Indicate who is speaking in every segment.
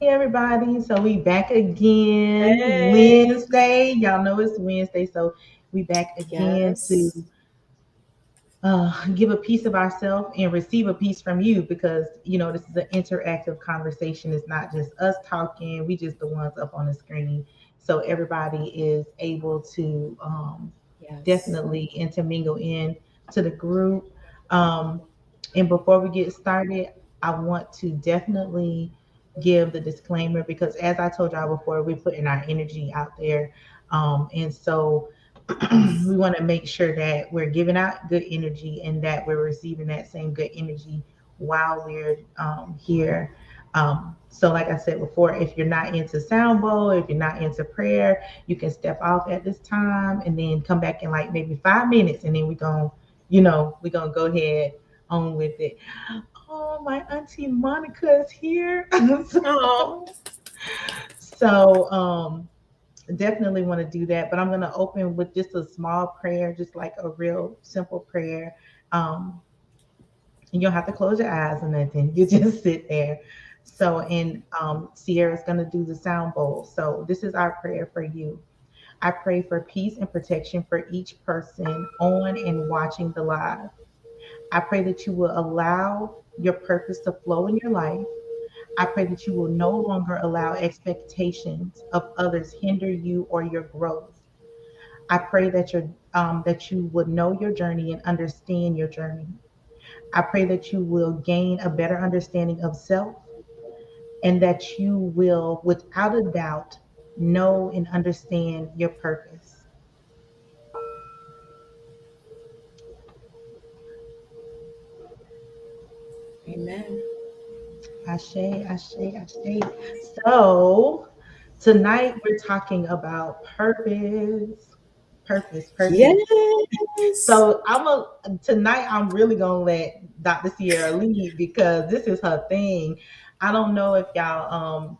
Speaker 1: Everybody. So we back again
Speaker 2: Hey.
Speaker 1: Wednesday. Y'all know it's Wednesday, so we back again to
Speaker 2: Yes.
Speaker 1: give a piece of ourselves and receive a piece from you because this is an interactive conversation. It's not just us talking. We just the ones up on the screen, so everybody is able to
Speaker 2: Yes.
Speaker 1: definitely intermingle in to the group. Um, and before we get started, I want to definitely give the disclaimer because, as I told y'all before, we're putting our energy out there, and so we want to make sure that we're giving out good energy and that we're receiving that same good energy while we're here. So, like I said before, if you're not into sound bowl, if you're not into prayer, you can step off at this time and then come back in like maybe 5 minutes, and then we're gonna go ahead on with it. Oh, my auntie Monica is here.
Speaker 2: Oh.
Speaker 1: So definitely want to do that, but I'm going to open with just a small prayer, just like a real simple prayer. um and you don't have to close your eyes or nothing. You just sit there. So, and Sierra's going to do the sound bowl. So this is our prayer for you. I pray for peace and protection for each person on and watching the live. I pray that you will allow your purpose to flow in your life. I pray that you will no longer allow expectations of others hinder you or your growth. I pray that you would know your journey and understand your journey. I pray that you will gain a better understanding of self and that you will, without a doubt, know and understand your purpose.
Speaker 2: Amen.
Speaker 1: Ashe, ashe, ashe. So tonight we're talking about purpose. Purpose, purpose.
Speaker 2: Yes.
Speaker 1: So tonight I'm really gonna let Dr. Sierra lead because this is her thing. I don't know if y'all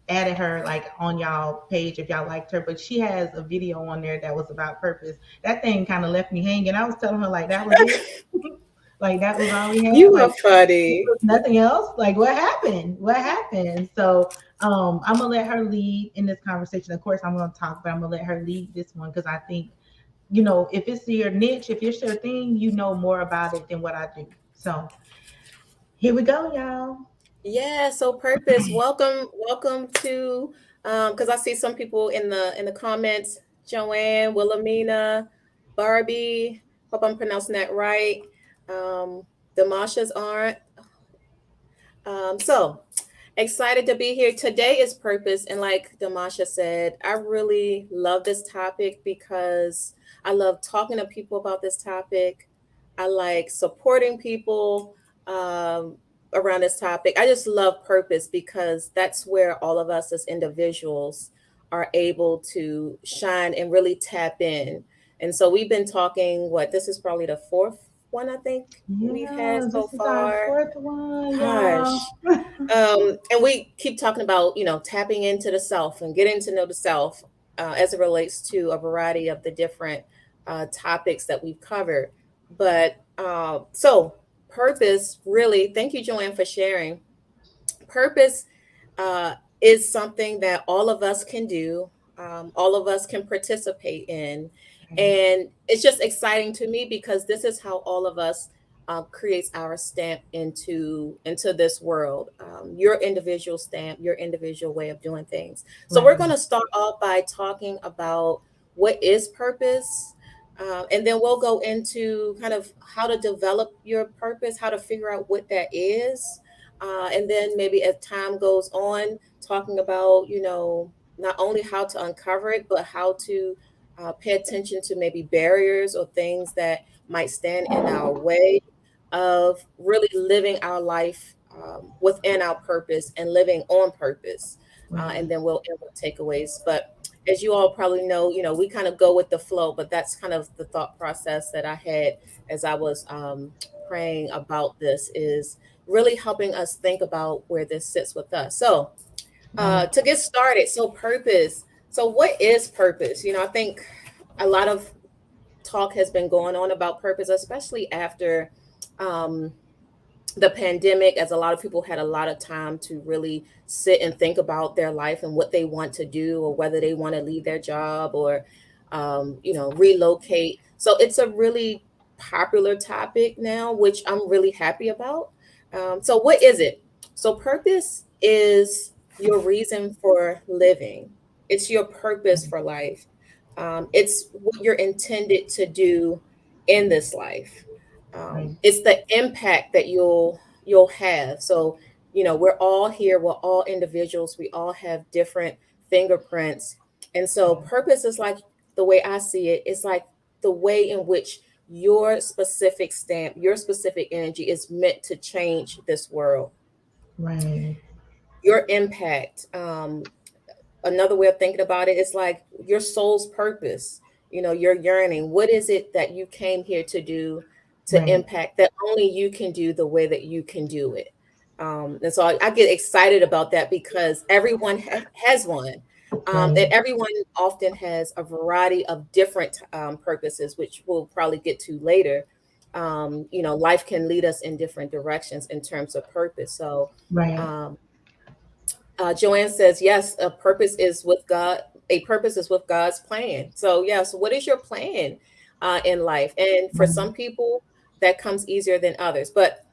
Speaker 1: added her like on y'all page if y'all liked her, but she has a video on there that was about purpose. That thing kind of left me hanging. I was telling her like that was it. Like that was all we had.
Speaker 2: You are
Speaker 1: Like
Speaker 2: funny.
Speaker 1: nothing else. Like what happened? What happened? So I'm gonna let her lead in this conversation. Of course, I'm gonna talk, but I'm gonna let her lead this one because I think if it's your niche, if it's your thing, you know more about it than what I do. So here we go, y'all.
Speaker 2: Yeah, so purpose. Welcome to because I see some people in the comments, Joanne, Wilhelmina, Barbie. Hope I'm pronouncing that right. Um, Damasha's aren't. So excited to be here. Today is purpose. And like Damasha said, I really love this topic because I love talking to people about this topic. I like supporting people around this topic. I just love purpose because that's where all of us as individuals are able to shine and really tap in. And so we've been talking, what, this is probably the fourth one I think we've had
Speaker 1: Yeah,
Speaker 2: so
Speaker 1: this is our
Speaker 2: far.
Speaker 1: fourth one, y'all.
Speaker 2: Gosh. And we keep talking about, tapping into the self and getting to know the self as it relates to a variety of the different topics that we've covered. But so, purpose really, thank you, Joanne, for sharing. Purpose uh, is something that all of us can do, all of us can participate in.
Speaker 1: Right.
Speaker 2: And it's just exciting to me because this is how all of us creates our stamp into this world, your individual stamp, your individual way of doing things. So we're going
Speaker 1: Right.
Speaker 2: to start off by talking about what is purpose. And then we'll go into kind of how to develop your purpose, how to figure out what that is, and then maybe as time goes on, talking about, not only how to uncover it, but how to pay attention to maybe barriers or things that might stand in our way of really living our life within our purpose and living on purpose. And
Speaker 1: Right.
Speaker 2: then we'll end with takeaways. But as you all probably know, we kind of go with the flow, but that's kind of the thought process that I had as I was praying about this is really helping us think about where this sits with us. So,
Speaker 1: Right.
Speaker 2: to get started, so purpose. So, what is purpose? I think a lot of talk has been going on about purpose, especially after. Um, the pandemic, as a lot of people had a lot of time to really sit and think about their life and what they want to do, or whether they want to leave their job, or relocate. So it's a really popular topic now, which I'm really happy about. So what is it? So purpose is your reason for living. It's your purpose for life. It's what you're intended to do in this life.
Speaker 1: Right.
Speaker 2: It's the impact that you'll have. So, we're all here, we're all individuals, we all have different fingerprints. And so purpose is like, the way I see it, it's like the way in which your specific stamp, your specific energy is meant to change this world.
Speaker 1: Right.
Speaker 2: Your impact. Another way of thinking about it is like your soul's purpose, your yearning. What is it that you came here to do, to
Speaker 1: Right.
Speaker 2: impact, that only you can do the way that you can do it? And so I get excited about that, because everyone has one. And
Speaker 1: Right.
Speaker 2: everyone often has a variety of different purposes, which we'll probably get to later. Life can lead us in different directions in terms of purpose. So,
Speaker 1: Right.
Speaker 2: um, Joanne says, yes, a purpose is with God. A purpose is with God's plan. So, yeah. So, what is your plan in life? And for
Speaker 1: Right.
Speaker 2: some people, that comes easier than others. But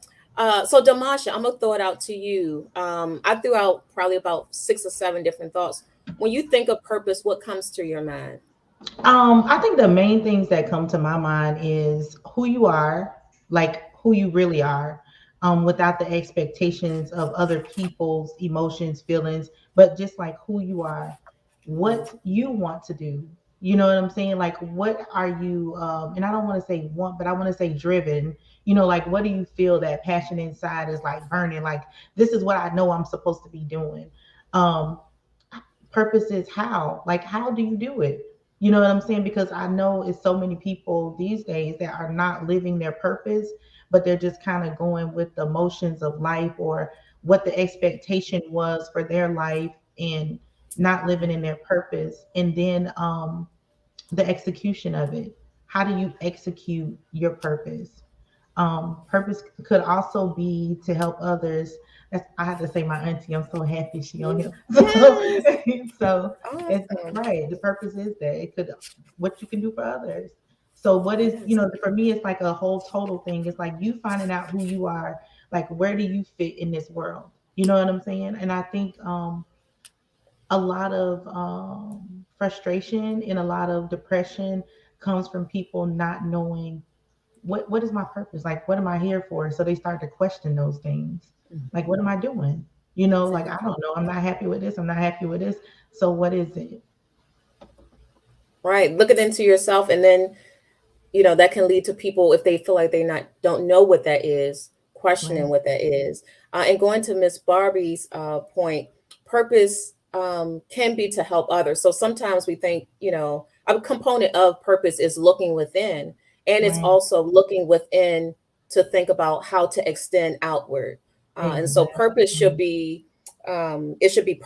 Speaker 2: so, Damasha, I'm gonna throw it out to you. I threw out probably about 6 or 7 different thoughts. When you think of purpose, what comes to your mind?
Speaker 1: I think the main things that come to my mind is who you are, like who you really are, without the expectations of other people's emotions, feelings, but just like who you are, what you want to do. You know what I'm saying? Like, what are you, and I don't want to say want, but I want to say driven. Like, what do you feel that passion inside is like burning? Like, this is what I know I'm supposed to be doing. Um, Purpose is how, like, how do you do it? You know what I'm saying? Because I know it's so many people these days that are not living their purpose, but they're just kind of going with the motions of life, or what the expectation was for their life, and not living in their purpose. And then the execution of it. How do you execute your purpose? Purpose could also be to help others. I have to say, my auntie, I'm so happy she on here. So,
Speaker 2: Yes,
Speaker 1: so it's
Speaker 2: awesome.
Speaker 1: right. The purpose is that it could, what you can do for others. So what is,
Speaker 2: Yes.
Speaker 1: for me, it's like a whole total thing. It's like you finding out who you are, like where do you fit in this world? You know what I'm saying? And I think a lot of frustration and a lot of depression comes from people not knowing what is my purpose, like what am I here for. So they start to question those things, like what am
Speaker 2: Mhm.
Speaker 1: I doing, like I
Speaker 2: Exactly.
Speaker 1: don't know, I'm not happy with this, I'm not happy with this, so what is it?
Speaker 2: Right. Looking into yourself, and then that can lead to people, if they feel like they not don't know what that is, questioning
Speaker 1: Right.
Speaker 2: what that is. And going to Miss Barbie's point, purpose can be to help others. So sometimes we think, a component of purpose is looking within, and it's
Speaker 1: Right.
Speaker 2: also looking within to think about how to extend outward. And so purpose should
Speaker 1: Exactly.
Speaker 2: be, it should be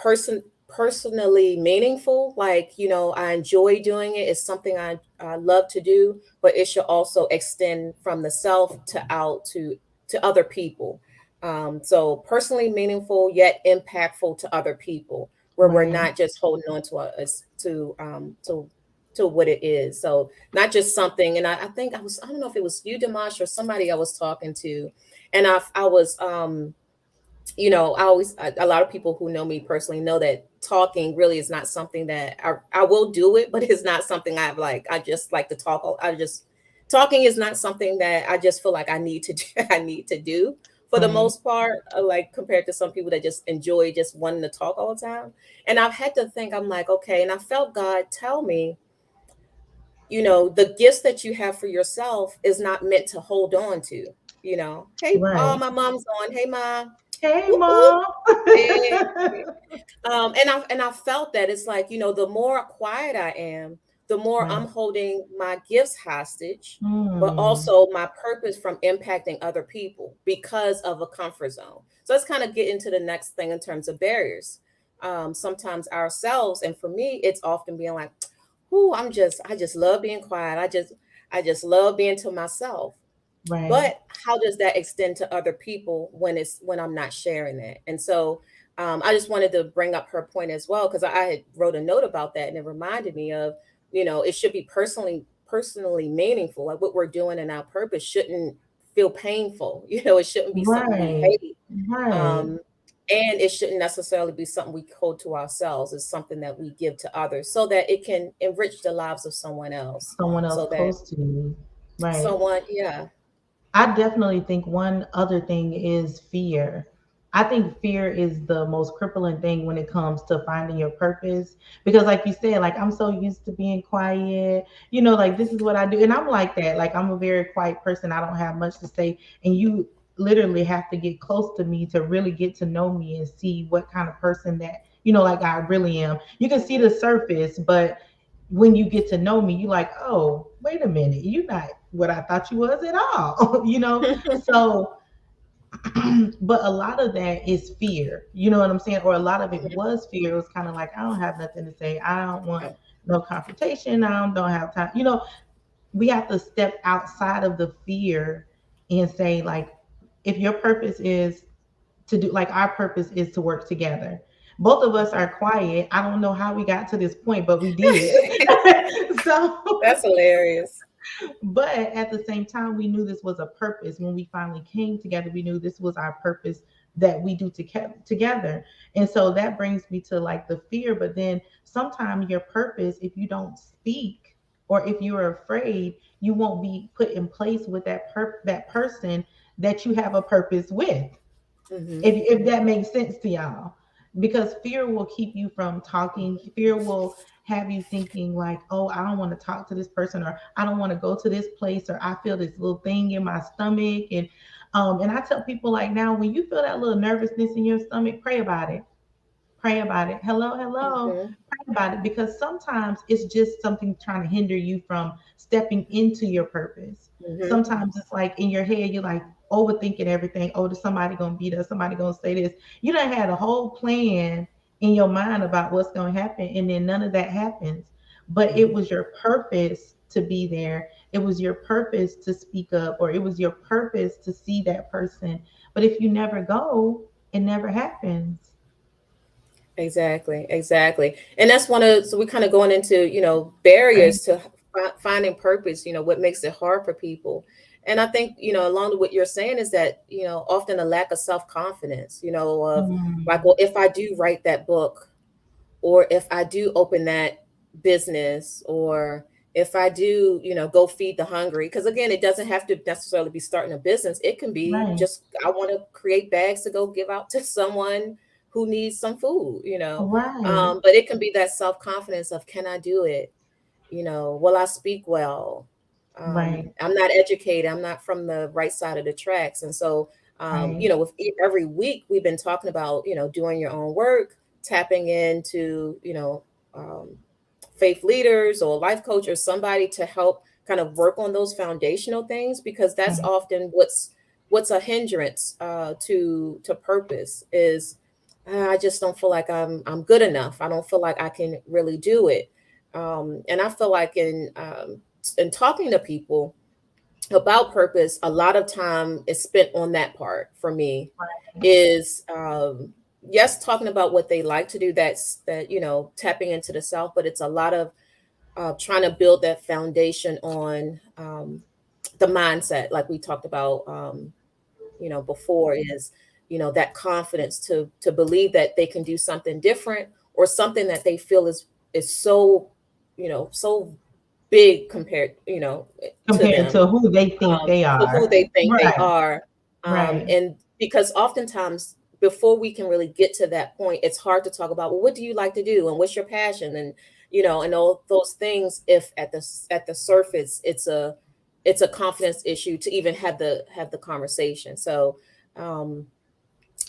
Speaker 2: personally meaningful. Like, I enjoy doing it. It's something I love to do, but it should also extend from the self to out to other people. So personally meaningful yet impactful to other people, where we're
Speaker 1: Right.
Speaker 2: not just holding on to us to what it is. So not just something. And I think I don't know if it was you, Dimash, or somebody I was talking to, and I was I always, a lot of people who know me personally know that talking really is not something that I will do it, but it's not something I just like to talk. Talking is not something that I just feel like I need to do, I need to do for the
Speaker 1: Right.
Speaker 2: most part, like compared to some people that just enjoy just wanting to talk all the time. And I've had to think, I'm like, okay. And I felt God tell me, the gifts that you have for yourself is not meant to hold on to, Hey, oh,
Speaker 1: Right.
Speaker 2: my mom's on. Hey, mom.
Speaker 1: Hey,
Speaker 2: Whoop, whoop.
Speaker 1: mom.
Speaker 2: Hey. And I felt that it's like, the more quiet I am, the more
Speaker 1: Right.
Speaker 2: I'm holding my gifts hostage, but
Speaker 1: Hmm.
Speaker 2: also my purpose from impacting other people because of a comfort zone. So let's kind of get into the next thing in terms of barriers. Sometimes ourselves, and for me, it's often being like, "Ooh, I just love being quiet. I just love being to myself."
Speaker 1: Right.
Speaker 2: But how does that extend to other people when I'm not sharing that? And so I just wanted to bring up her point as well, because I had wrote a note about that, and it reminded me of, it should be personally meaningful. Like what we're doing in our purpose shouldn't feel painful. It shouldn't be something we
Speaker 1: Right.
Speaker 2: hate.
Speaker 1: Right.
Speaker 2: Um, and it shouldn't necessarily be something we hold to ourselves. It's something that we give to others so that it can enrich the lives of someone else.
Speaker 1: Someone else
Speaker 2: So that
Speaker 1: close to you. Right.
Speaker 2: someone, yeah.
Speaker 1: I definitely think one other thing is fear. I think fear is the most crippling thing when it comes to finding your purpose. Because, like you said, like I'm so used to being quiet, like this is what I do. And I'm like that. Like I'm a very quiet person. I don't have much to say. And you literally have to get close to me to really get to know me and see what kind of person that, like I really am. You can see
Speaker 2: Mhm.
Speaker 1: the surface, but when you get to know me, you like, oh, wait a minute, you're not what I thought you was at all, So, but a lot of that is fear, you know what I'm saying? Or a lot of it
Speaker 2: Mhm.
Speaker 1: was fear. It was kind of like, I don't have nothing to say. I don't want
Speaker 2: Oh,
Speaker 1: no confrontation. I don't have time. We have to step outside of the fear and say, like, if your purpose is to do, like, our purpose is to work together. Both of us
Speaker 2: mhm.
Speaker 1: are quiet. I don't know how we got to this point, but we did. So,
Speaker 2: That's hilarious.
Speaker 1: but at the same time, we knew this was a purpose. When we finally came together, we knew this was our purpose that we do together. And so that brings me to like the fear. But then sometimes your purpose, if you don't speak or if you're afraid, you won't be put in place with that person that you have a purpose with,
Speaker 2: Hmm.
Speaker 1: if that makes sense to y'all, because fear will keep you from talking. Fear will have you thinking like, oh, I don't want to talk to this person, or I don't want to go to this place, or I feel this little thing in my stomach. And I tell people, like, now when you feel that little nervousness in your stomach, pray about it. Pray about it. Hello, hello.
Speaker 2: Hmm.
Speaker 1: Pray about it, because sometimes it's just something trying to hinder you from stepping into your purpose.
Speaker 2: Hmm.
Speaker 1: Sometimes it's like in your head, you're like overthinking everything. Oh, there's somebody gonna be there, somebody gonna say this. You done had a whole plan in your mind about what's gonna happen, and then none of that happens. But it was your purpose to be there. It was your purpose to speak up, or it was your purpose to see that person. But if you never go, it never happens.
Speaker 2: Exactly, exactly. And that's so we kind of going into,
Speaker 1: Right.
Speaker 2: barriers to finding purpose, what makes it hard for people. And I think, along with what you're saying is that, often a lack of self-confidence, of like,
Speaker 1: Mm,
Speaker 2: well, if I do write that book, or if I do open that business, or if I do, go feed the hungry. Because again, it doesn't have to necessarily be starting a business. It can be
Speaker 1: right,
Speaker 2: just, I want to create bags to go give out to someone who needs some food.
Speaker 1: right,
Speaker 2: But it can be that self-confidence of, can I do it? Will I speak well?
Speaker 1: right,
Speaker 2: I'm not educated. I'm not from the right side of the tracks. And so,
Speaker 1: right.
Speaker 2: with every week we've been talking about, doing your own work, tapping into, um, faith leaders or life coach or somebody to help kind of work on those foundational things, because that's
Speaker 1: Right.
Speaker 2: often what's a hindrance to purpose is, I just don't feel like I'm good enough. I don't feel like I can really do it. And I feel like in talking to people about purpose, a lot of time is spent on that part for me. Is yes, talking about what they like to do. That tapping into the self, but it's a lot of trying to build that foundation on the mindset, like we talked about, before, is that confidence to believe that they can do something different, or something that they feel is so so big compared to
Speaker 1: Compared
Speaker 2: them,
Speaker 1: to who they think they
Speaker 2: to who
Speaker 1: are.
Speaker 2: they think they
Speaker 1: Right,
Speaker 2: are.
Speaker 1: right,
Speaker 2: And because oftentimes before we can really get to that point, it's hard to talk about, well, what do you like to do, and what's your passion, and and all those things, if at the surface it's a confidence issue to even have the conversation. So um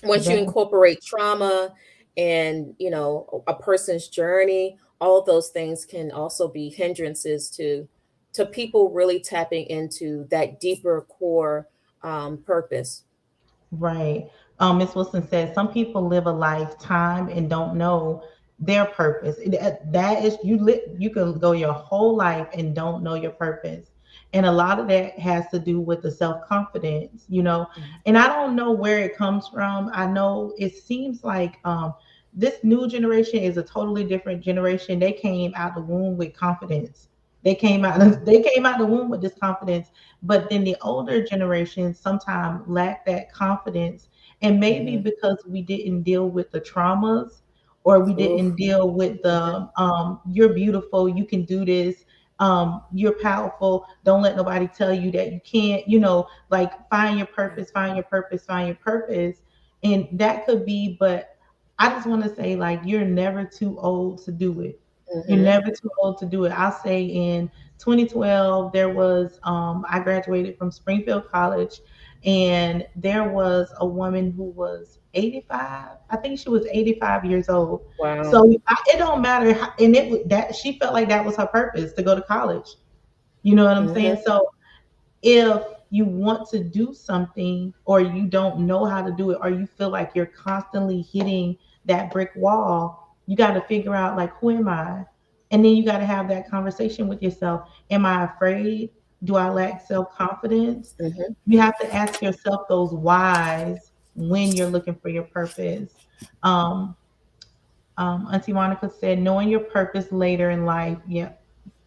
Speaker 2: once you
Speaker 1: that,
Speaker 2: incorporate trauma and a person's journey, all of those things can also be hindrances to people really tapping into that deeper core purpose.
Speaker 1: right. Miss Wilson says some people live a lifetime and don't know their purpose. That is, you can go your whole life and don't know your purpose. And a lot of that has to do with the self-confidence,
Speaker 2: Mhm.
Speaker 1: and I don't know where it comes from. I know it seems like this new generation is a totally different generation. They came out the womb with confidence. They came out the womb with this confidence, but then the older generation sometimes lack that confidence. And maybe
Speaker 2: Mhm.
Speaker 1: because we didn't deal with the traumas, or we
Speaker 2: Oof.
Speaker 1: didn't deal with
Speaker 2: Mhm.
Speaker 1: the you're beautiful, you can do this, you're powerful, don't let nobody tell you that you can't, like find your
Speaker 2: Yeah.
Speaker 1: purpose, find your purpose, find your purpose. And that could be, but I just want to say, like, you're never too old to do it. You're
Speaker 2: Mhm.
Speaker 1: never too old to do it. I'll say in 2012, there was, I graduated from Springfield College, and there was a woman who was 85. I think she was 85 years old.
Speaker 2: Wow.
Speaker 1: So it don't matter. And that she felt like that was her purpose to go to college. You know what I'm saying?
Speaker 2: Mhm.
Speaker 1: So if you want to do something, or you don't know how to do it, or you feel like you're constantly hitting that brick wall, you got to figure out, like, who am I? And then you got to have that conversation with yourself. Am I afraid? Do I lack self-confidence?
Speaker 2: Mhm.
Speaker 1: You have to ask yourself those whys when you're looking for your purpose. Um, Auntie Monica said, knowing your purpose later in life. Yeah,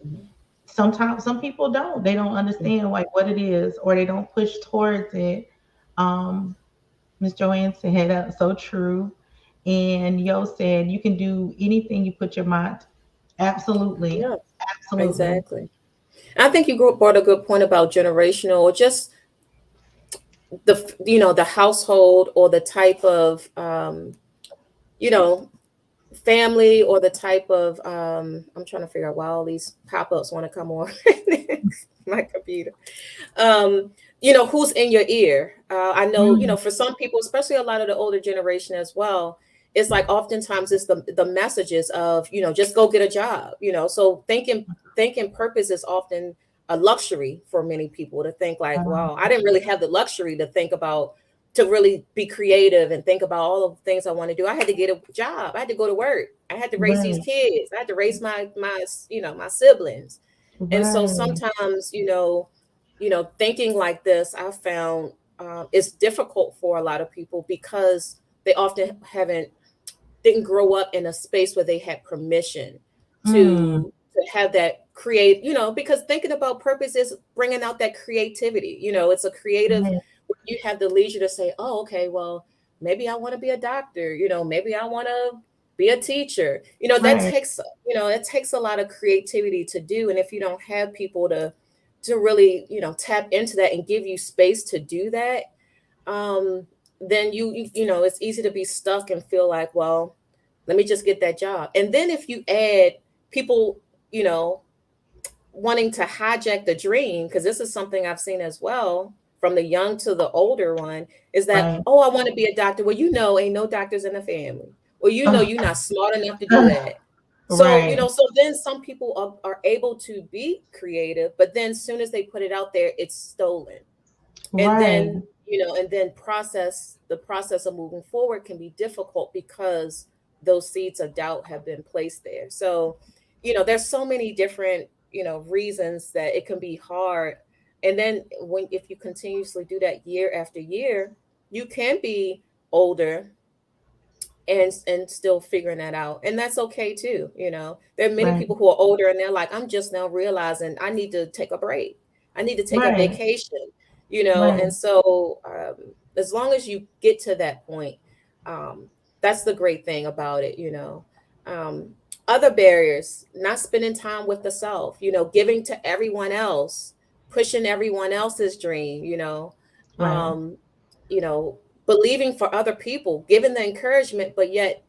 Speaker 2: Mhm.
Speaker 1: sometimes some people don't. They don't understand like what it is, or they don't push towards it. Um, Miss Joanne said that's so true. And Yo said you can do anything you put your mind to. Absolutely.
Speaker 2: Yeah.
Speaker 1: Absolutely.
Speaker 2: Exactly. I think you brought a good point about generational, or just the household, or the type of you know family, or the type of I'm trying to figure out why all these pop-ups want to come on my computer. um who's in your ear. I know,
Speaker 1: Mm,
Speaker 2: for some people, especially a lot of the older generation as well, it's like oftentimes it's the messages of, just go get a job. So thinking purpose is often a luxury for many people, to think like, wow, I didn't really have the luxury to think about, to really be creative and think about all of the things I want to do. I had to get a job, I had to go to work, I had to raise these
Speaker 1: right.
Speaker 2: kids, I had to raise my siblings. And so
Speaker 1: Right.
Speaker 2: sometimes, thinking like this, I found it's difficult for a lot of people, because they often didn't grow up in a space where they had permission
Speaker 1: Mm,
Speaker 2: to have that create, because thinking about purpose is bringing out that creativity. It's a creative,
Speaker 1: right.
Speaker 2: you have the leisure to say, oh, okay, well, maybe I want to be a doctor, maybe I want to be a teacher. That
Speaker 1: Right.
Speaker 2: takes, it takes a lot of creativity to do. And if you don't have people to really, tap into that and give you space to do that, um, then it's easy to be stuck and feel like, well, let me just get that job. And then if you add people, you know, wanting to hijack the dream, because this is something I've seen as well, from the young to the older one, is that,
Speaker 1: Right.
Speaker 2: oh, I want to be a doctor. Well, ain't no doctors in the family. Well,
Speaker 1: Uh,
Speaker 2: you're not smart enough to do that. So,
Speaker 1: right.
Speaker 2: so then some people are able to be creative, but then as soon as they put it out there, it's stolen. And
Speaker 1: Right.
Speaker 2: then, the process of moving forward can be difficult, because those seeds of doubt have been placed there. So, there's so many different, reasons that it can be hard. And then if you continuously do that year after year, you can be older and still figuring that out, and that's okay too. There are many
Speaker 1: Right.
Speaker 2: people who are older, and they're like, I'm just now realizing I need to take a break, I need to take a
Speaker 1: Right.
Speaker 2: vacation.
Speaker 1: Right.
Speaker 2: And so, as long as you get to that point, um, that's the great thing about it. um, Other barriers: not spending time with the self, giving to everyone else, pushing everyone else's dream,
Speaker 1: Right.
Speaker 2: um, you know believing for other people, giving the encouragement, but yet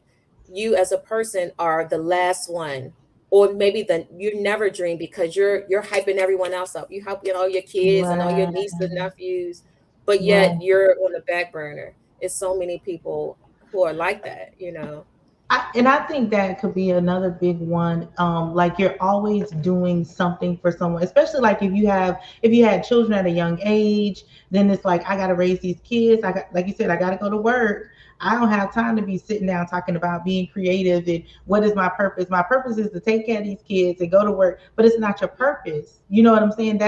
Speaker 2: you as a person are the last one, or maybe you never dream, because you're hyping everyone else up. You helping all your kids and all your
Speaker 1: Right.
Speaker 2: nieces and nephews, but yet
Speaker 1: Right.
Speaker 2: you're on the back burner. It's so many people who are like that.
Speaker 1: And I think that could be another big one. Like, you're always doing something for someone, especially like if you had children at a young age, then it's like, I got to raise these kids. I got, like you said, I got to go to work. I don't have time to be sitting down talking about being creative and what is my purpose. My purpose is to take care of these kids and go to work, but it's not your purpose. You know what I'm saying?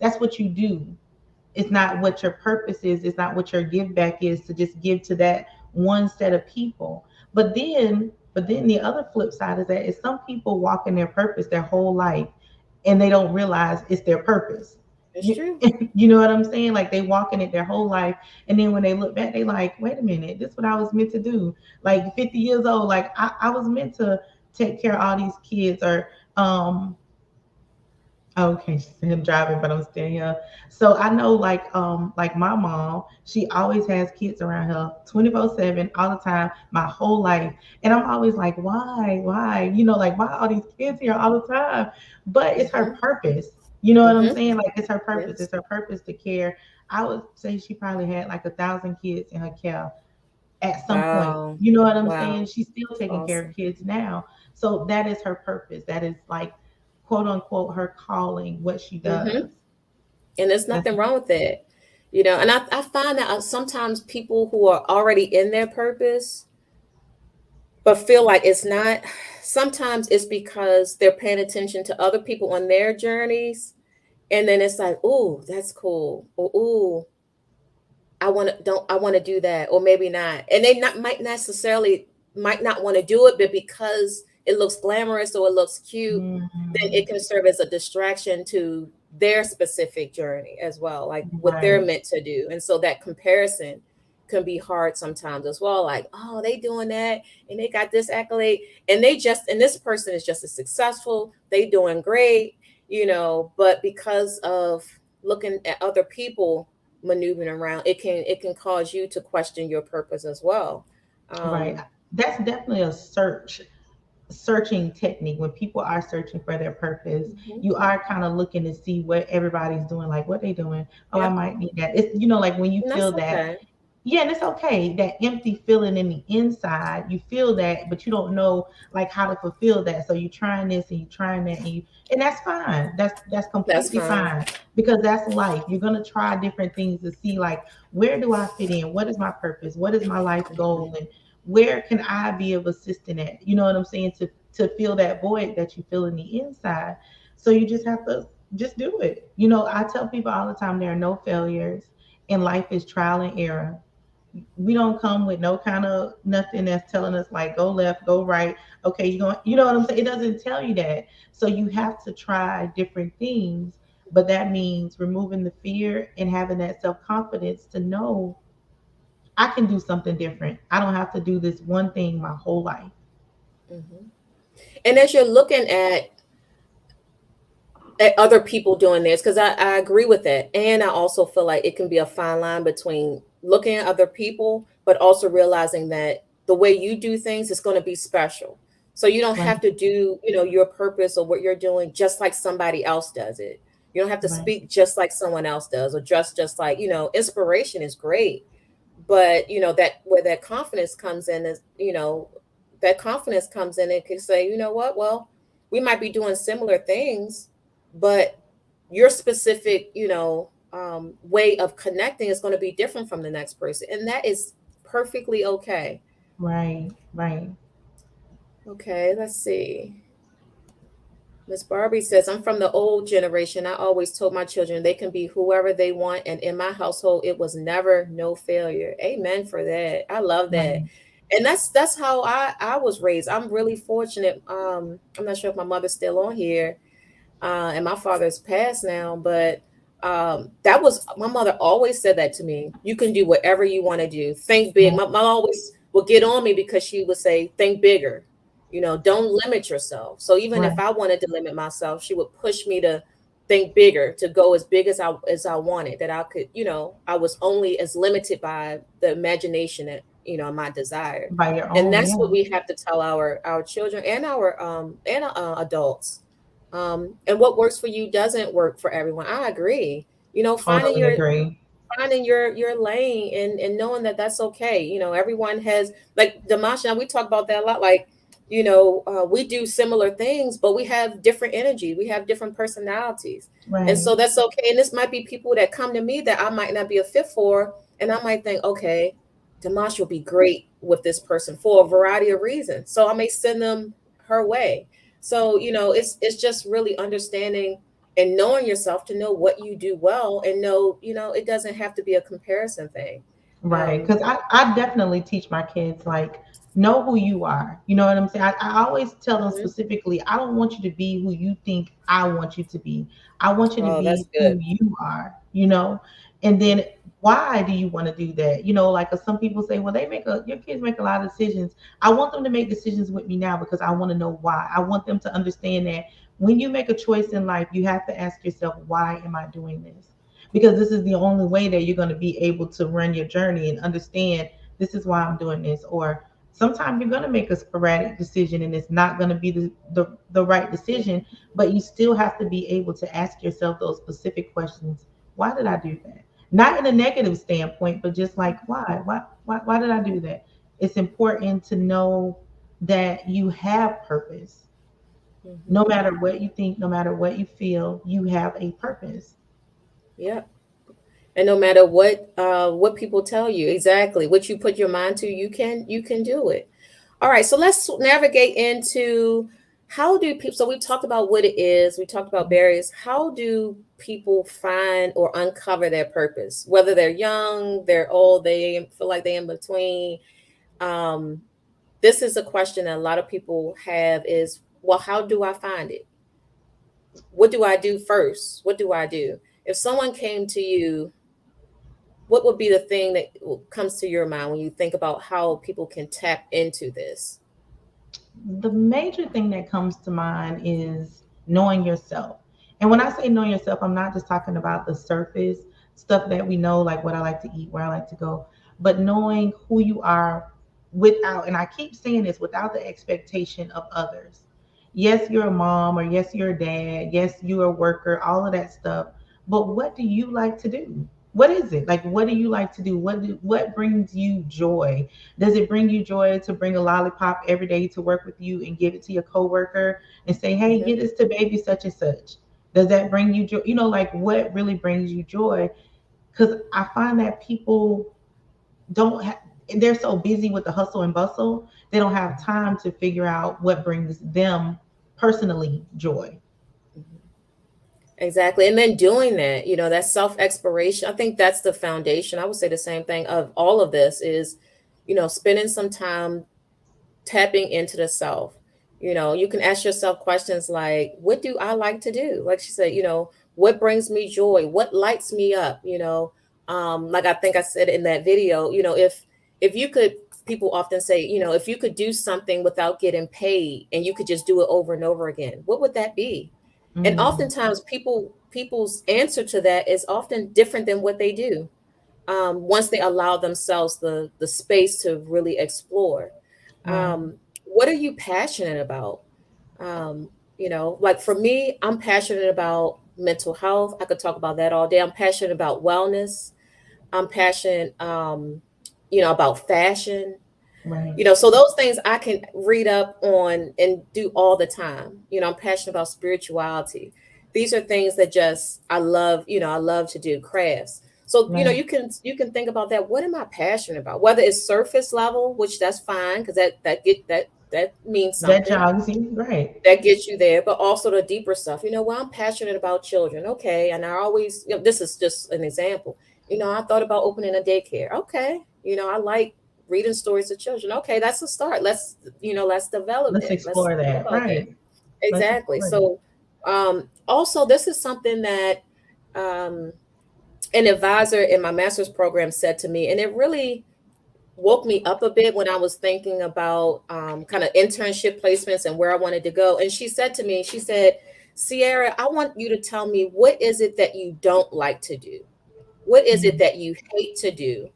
Speaker 1: that's what you do. It's not what your purpose is. It's not what your give back is, to just give to that one set of people. But then the other flip side is that is some people walk in their purpose their whole life and they don't realize it's their purpose.
Speaker 2: It's
Speaker 1: You,
Speaker 2: true.
Speaker 1: you know what I'm saying? Like they walk in it their whole life, and then when they look back, they like, wait a minute, this is what I was meant to do. Like 50 years old, like I was meant to take care of all these kids, or okay, she's him driving, but I'm still here. So I know like my mom, she always has kids around her 24/7 all the time, my whole life. And I'm always like, why? Why? Like why are these kids here all the time? But it's her
Speaker 2: Mm-hmm.
Speaker 1: purpose. You know what I'm
Speaker 2: Mm-hmm.
Speaker 1: saying? Like it's her purpose.
Speaker 2: Yes.
Speaker 1: It's her purpose to care. I would say she probably had like 1,000 kids in her care at some point.
Speaker 2: Wow.
Speaker 1: You know what I'm
Speaker 2: Wow.
Speaker 1: saying? She's still
Speaker 2: That's
Speaker 1: taking care of
Speaker 2: awesome.
Speaker 1: kids now. So that is her purpose. That is like quote unquote her calling, what she
Speaker 2: Mm-hmm.
Speaker 1: does.
Speaker 2: And there's
Speaker 1: That's
Speaker 2: nothing wrong with that. And I find that sometimes people who are already in their purpose but feel like it's not, sometimes it's because they're paying attention to other people on their journeys. And then it's like, ooh, that's cool. Or ooh, I want to do that, or maybe not. And they not might necessarily might not want to do it, but because it looks glamorous or it looks cute, then
Speaker 1: Mhm.
Speaker 2: it can serve as a distraction to their specific journey as well, like what they're
Speaker 1: Right.
Speaker 2: meant to do. And so that comparison can be hard sometimes as well. Like, oh, they doing that and they got this accolade, and this person is just as successful, they doing great, but because of looking at other people maneuvering around, it can cause you to question your purpose as well.
Speaker 1: Right.
Speaker 2: um
Speaker 1: That's definitely a searching technique. When people are searching for their purpose,
Speaker 2: mhm.
Speaker 1: you are kind of looking to see what everybody's doing, like what they doing. Oh, I
Speaker 2: Yep.
Speaker 1: might need that. It's like when you
Speaker 2: And
Speaker 1: feel
Speaker 2: that's
Speaker 1: that.
Speaker 2: okay.
Speaker 1: Yeah, and it's okay. That empty feeling in the inside, you feel that, but you don't know like how to fulfill that. So you trying this and you trying that, and that's fine. That's
Speaker 2: That's
Speaker 1: completely
Speaker 2: fine.
Speaker 1: fine, because that's life. You're gonna try different things to see like, where do I fit in? What is my purpose? What is my life goal? And where can I be of assistance at? You know what I'm saying? To fill that void that you feel in the inside. So you just have to just do it. I tell people all the time, there are no failures, and life is trial and error. We don't come with no kind of nothing that's telling us like go left, go right. Okay, you know what I'm saying? It doesn't tell you that. So you have to try different things, but that means removing the fear and having that self-confidence to know I can do something different. I don't have to do this one thing my whole life.
Speaker 2: Hmm. And as you're looking at other people doing this, because I agree with that, and I also feel like it can be a fine line between looking at other people but also realizing that the way you do things is going to be special. So you don't
Speaker 1: Right,
Speaker 2: have to do your purpose or what you're doing just like somebody else does it. You don't have to
Speaker 1: right,
Speaker 2: speak just like someone else does, or just like, inspiration is great, but that where that confidence comes in is, that confidence comes in and can say, you know what, well, we might be doing similar things, but your specific, way of connecting is going to be different from the next person, and that is perfectly okay.
Speaker 1: right, right.
Speaker 2: Okay, let's see. Miss Barbie says, I'm from the old generation. I always told my children they can be whoever they want. And in my household, it was never no failure. Amen for that. I love that.
Speaker 1: Right.
Speaker 2: And that's how I was raised. I'm really fortunate. I'm not sure if my mother's still on here, and my father's passed now, but that was my mother always said that to me. You can do whatever you want to do. Think big.
Speaker 1: Right.
Speaker 2: My mom always would get on me because she would say, think bigger. Don't limit yourself. So even if
Speaker 1: Right.
Speaker 2: I wanted to limit myself, she would push me to think bigger, to go as big as I wanted, that I could, I was only as limited by the imagination that, my desire.
Speaker 1: By your
Speaker 2: And
Speaker 1: own,
Speaker 2: that's what
Speaker 1: yeah.
Speaker 2: we have to tell our children and our adults. And what works for you doesn't work for everyone. I agree. Finding
Speaker 1: Totally
Speaker 2: your
Speaker 1: agree.
Speaker 2: lane, and knowing that that's okay. Everyone has, like Damasha, we talk about that a lot. Like, we do similar things, but we have different energy. We have different personalities, and
Speaker 1: Right.
Speaker 2: so that's okay. And this might be people that come to me that I might not be a fit for, and I might think, okay, Damasha will be great with this person for a variety of reasons. So I may send them her way. So, it's just really understanding and knowing yourself to know what you do well, and know, it doesn't have to be a comparison thing.
Speaker 1: Right. Because I definitely teach my kids, like, know who you are. You know what I'm saying? I always tell them
Speaker 2: Mhm.
Speaker 1: specifically, I don't want you to be who you think I want you to be. I want you to
Speaker 2: Oh, that's
Speaker 1: be
Speaker 2: good.
Speaker 1: who you are, you know? And then why do you want to do that? Like some people say, well, your kids make a lot of decisions. I want them to make decisions with me now because I want to know why. I want them to understand that when you make a choice in life, you have to ask yourself, why am I doing this? Because this is the only way that you're going to be able to run your journey and understand this is why I'm doing this. Or sometimes you're going to make a sporadic decision and it's not going to be the right decision, but you still have to be able to ask yourself those specific questions. Why did I do that? Not in a negative standpoint, but just like, why did I do that? It's important to know that you have purpose. No
Speaker 2: Mhm.
Speaker 1: matter what you think, no matter what you feel, you have a purpose.
Speaker 2: Yeah. And no matter what people tell you, exactly what you put your mind to, you can do it. All right, so let's navigate into how do people, so we talked about what it is, we talked about barriers. How do people find or uncover their purpose, whether they're young, they're old, they feel like they're in between? Um, this is a question that a lot of people have is, well, how do I find it? What do I do first? What do I do? If someone came to you, what would be the thing that comes to your mind when you think about how people can tap into this?
Speaker 1: The major thing that comes to mind is knowing yourself. And when I say know yourself, I'm not just talking about the surface stuff that we know, like what I like to eat, where I like to go, but knowing who you are without, and I keep saying this, without the expectation of others. Yes, you're a mom, or yes, you're a dad, yes, you're a worker, all of that stuff. But what do you like to do? What is it? Like, what do you like to do? What brings you joy? Does it bring you joy to bring a lollipop every day to work with you and give it to your coworker and say, "Hey,
Speaker 2: Hmm.
Speaker 1: get this to baby such and such"? Does that bring you joy? Like what really brings you joy? Because I find that people don't have. They're so busy with the hustle and bustle, they don't have time to figure out what brings them personally joy.
Speaker 2: Exactly. And then doing that, that self exploration, I think that's the foundation. I would say the same thing of all of this is, spending some time tapping into the self. You can ask yourself questions like, what do I like to do? Like she said, what brings me joy? What lights me up? Like I think I said in that video, if you could, people often say, if you could do something without getting paid and you could just do it over and over again, what would that be? And
Speaker 1: Mm,
Speaker 2: oftentimes people's answer to that is often different than what they do, once they allow themselves the space to really explore.
Speaker 1: right.
Speaker 2: What are you passionate about? Like for me, I'm passionate about mental health. I could talk about that all day. I'm passionate about wellness. I'm passionate, about fashion.
Speaker 1: Right.
Speaker 2: So those things I can read up on and do all the time. I'm passionate about spirituality. These are things that just I love, I love to do crafts. So,
Speaker 1: Right.
Speaker 2: you can think about that. What am I passionate about? Whether it's surface level, which that's fine because that means
Speaker 1: That
Speaker 2: something.
Speaker 1: jogs you. Right.
Speaker 2: That gets you there, but also the deeper stuff. Well, I'm passionate about children. Okay. And I always, this is just an example. I thought about opening a daycare. Okay. I like reading stories to children. Okay, that's a start. Let's develop
Speaker 1: Let's
Speaker 2: that. Let's
Speaker 1: explore
Speaker 2: think
Speaker 1: that.
Speaker 2: about that.
Speaker 1: Right. Let's
Speaker 2: Exactly.
Speaker 1: explore that.
Speaker 2: So, also, this is something that um, an advisor in my master's program said to me, and it really woke me up a bit when I was thinking about kind of internship placements and where I wanted to go. And she said to me, she said, Sierra, I want you to tell me, what is it that you don't like to do? What is it
Speaker 1: Mm,
Speaker 2: that you hate to do?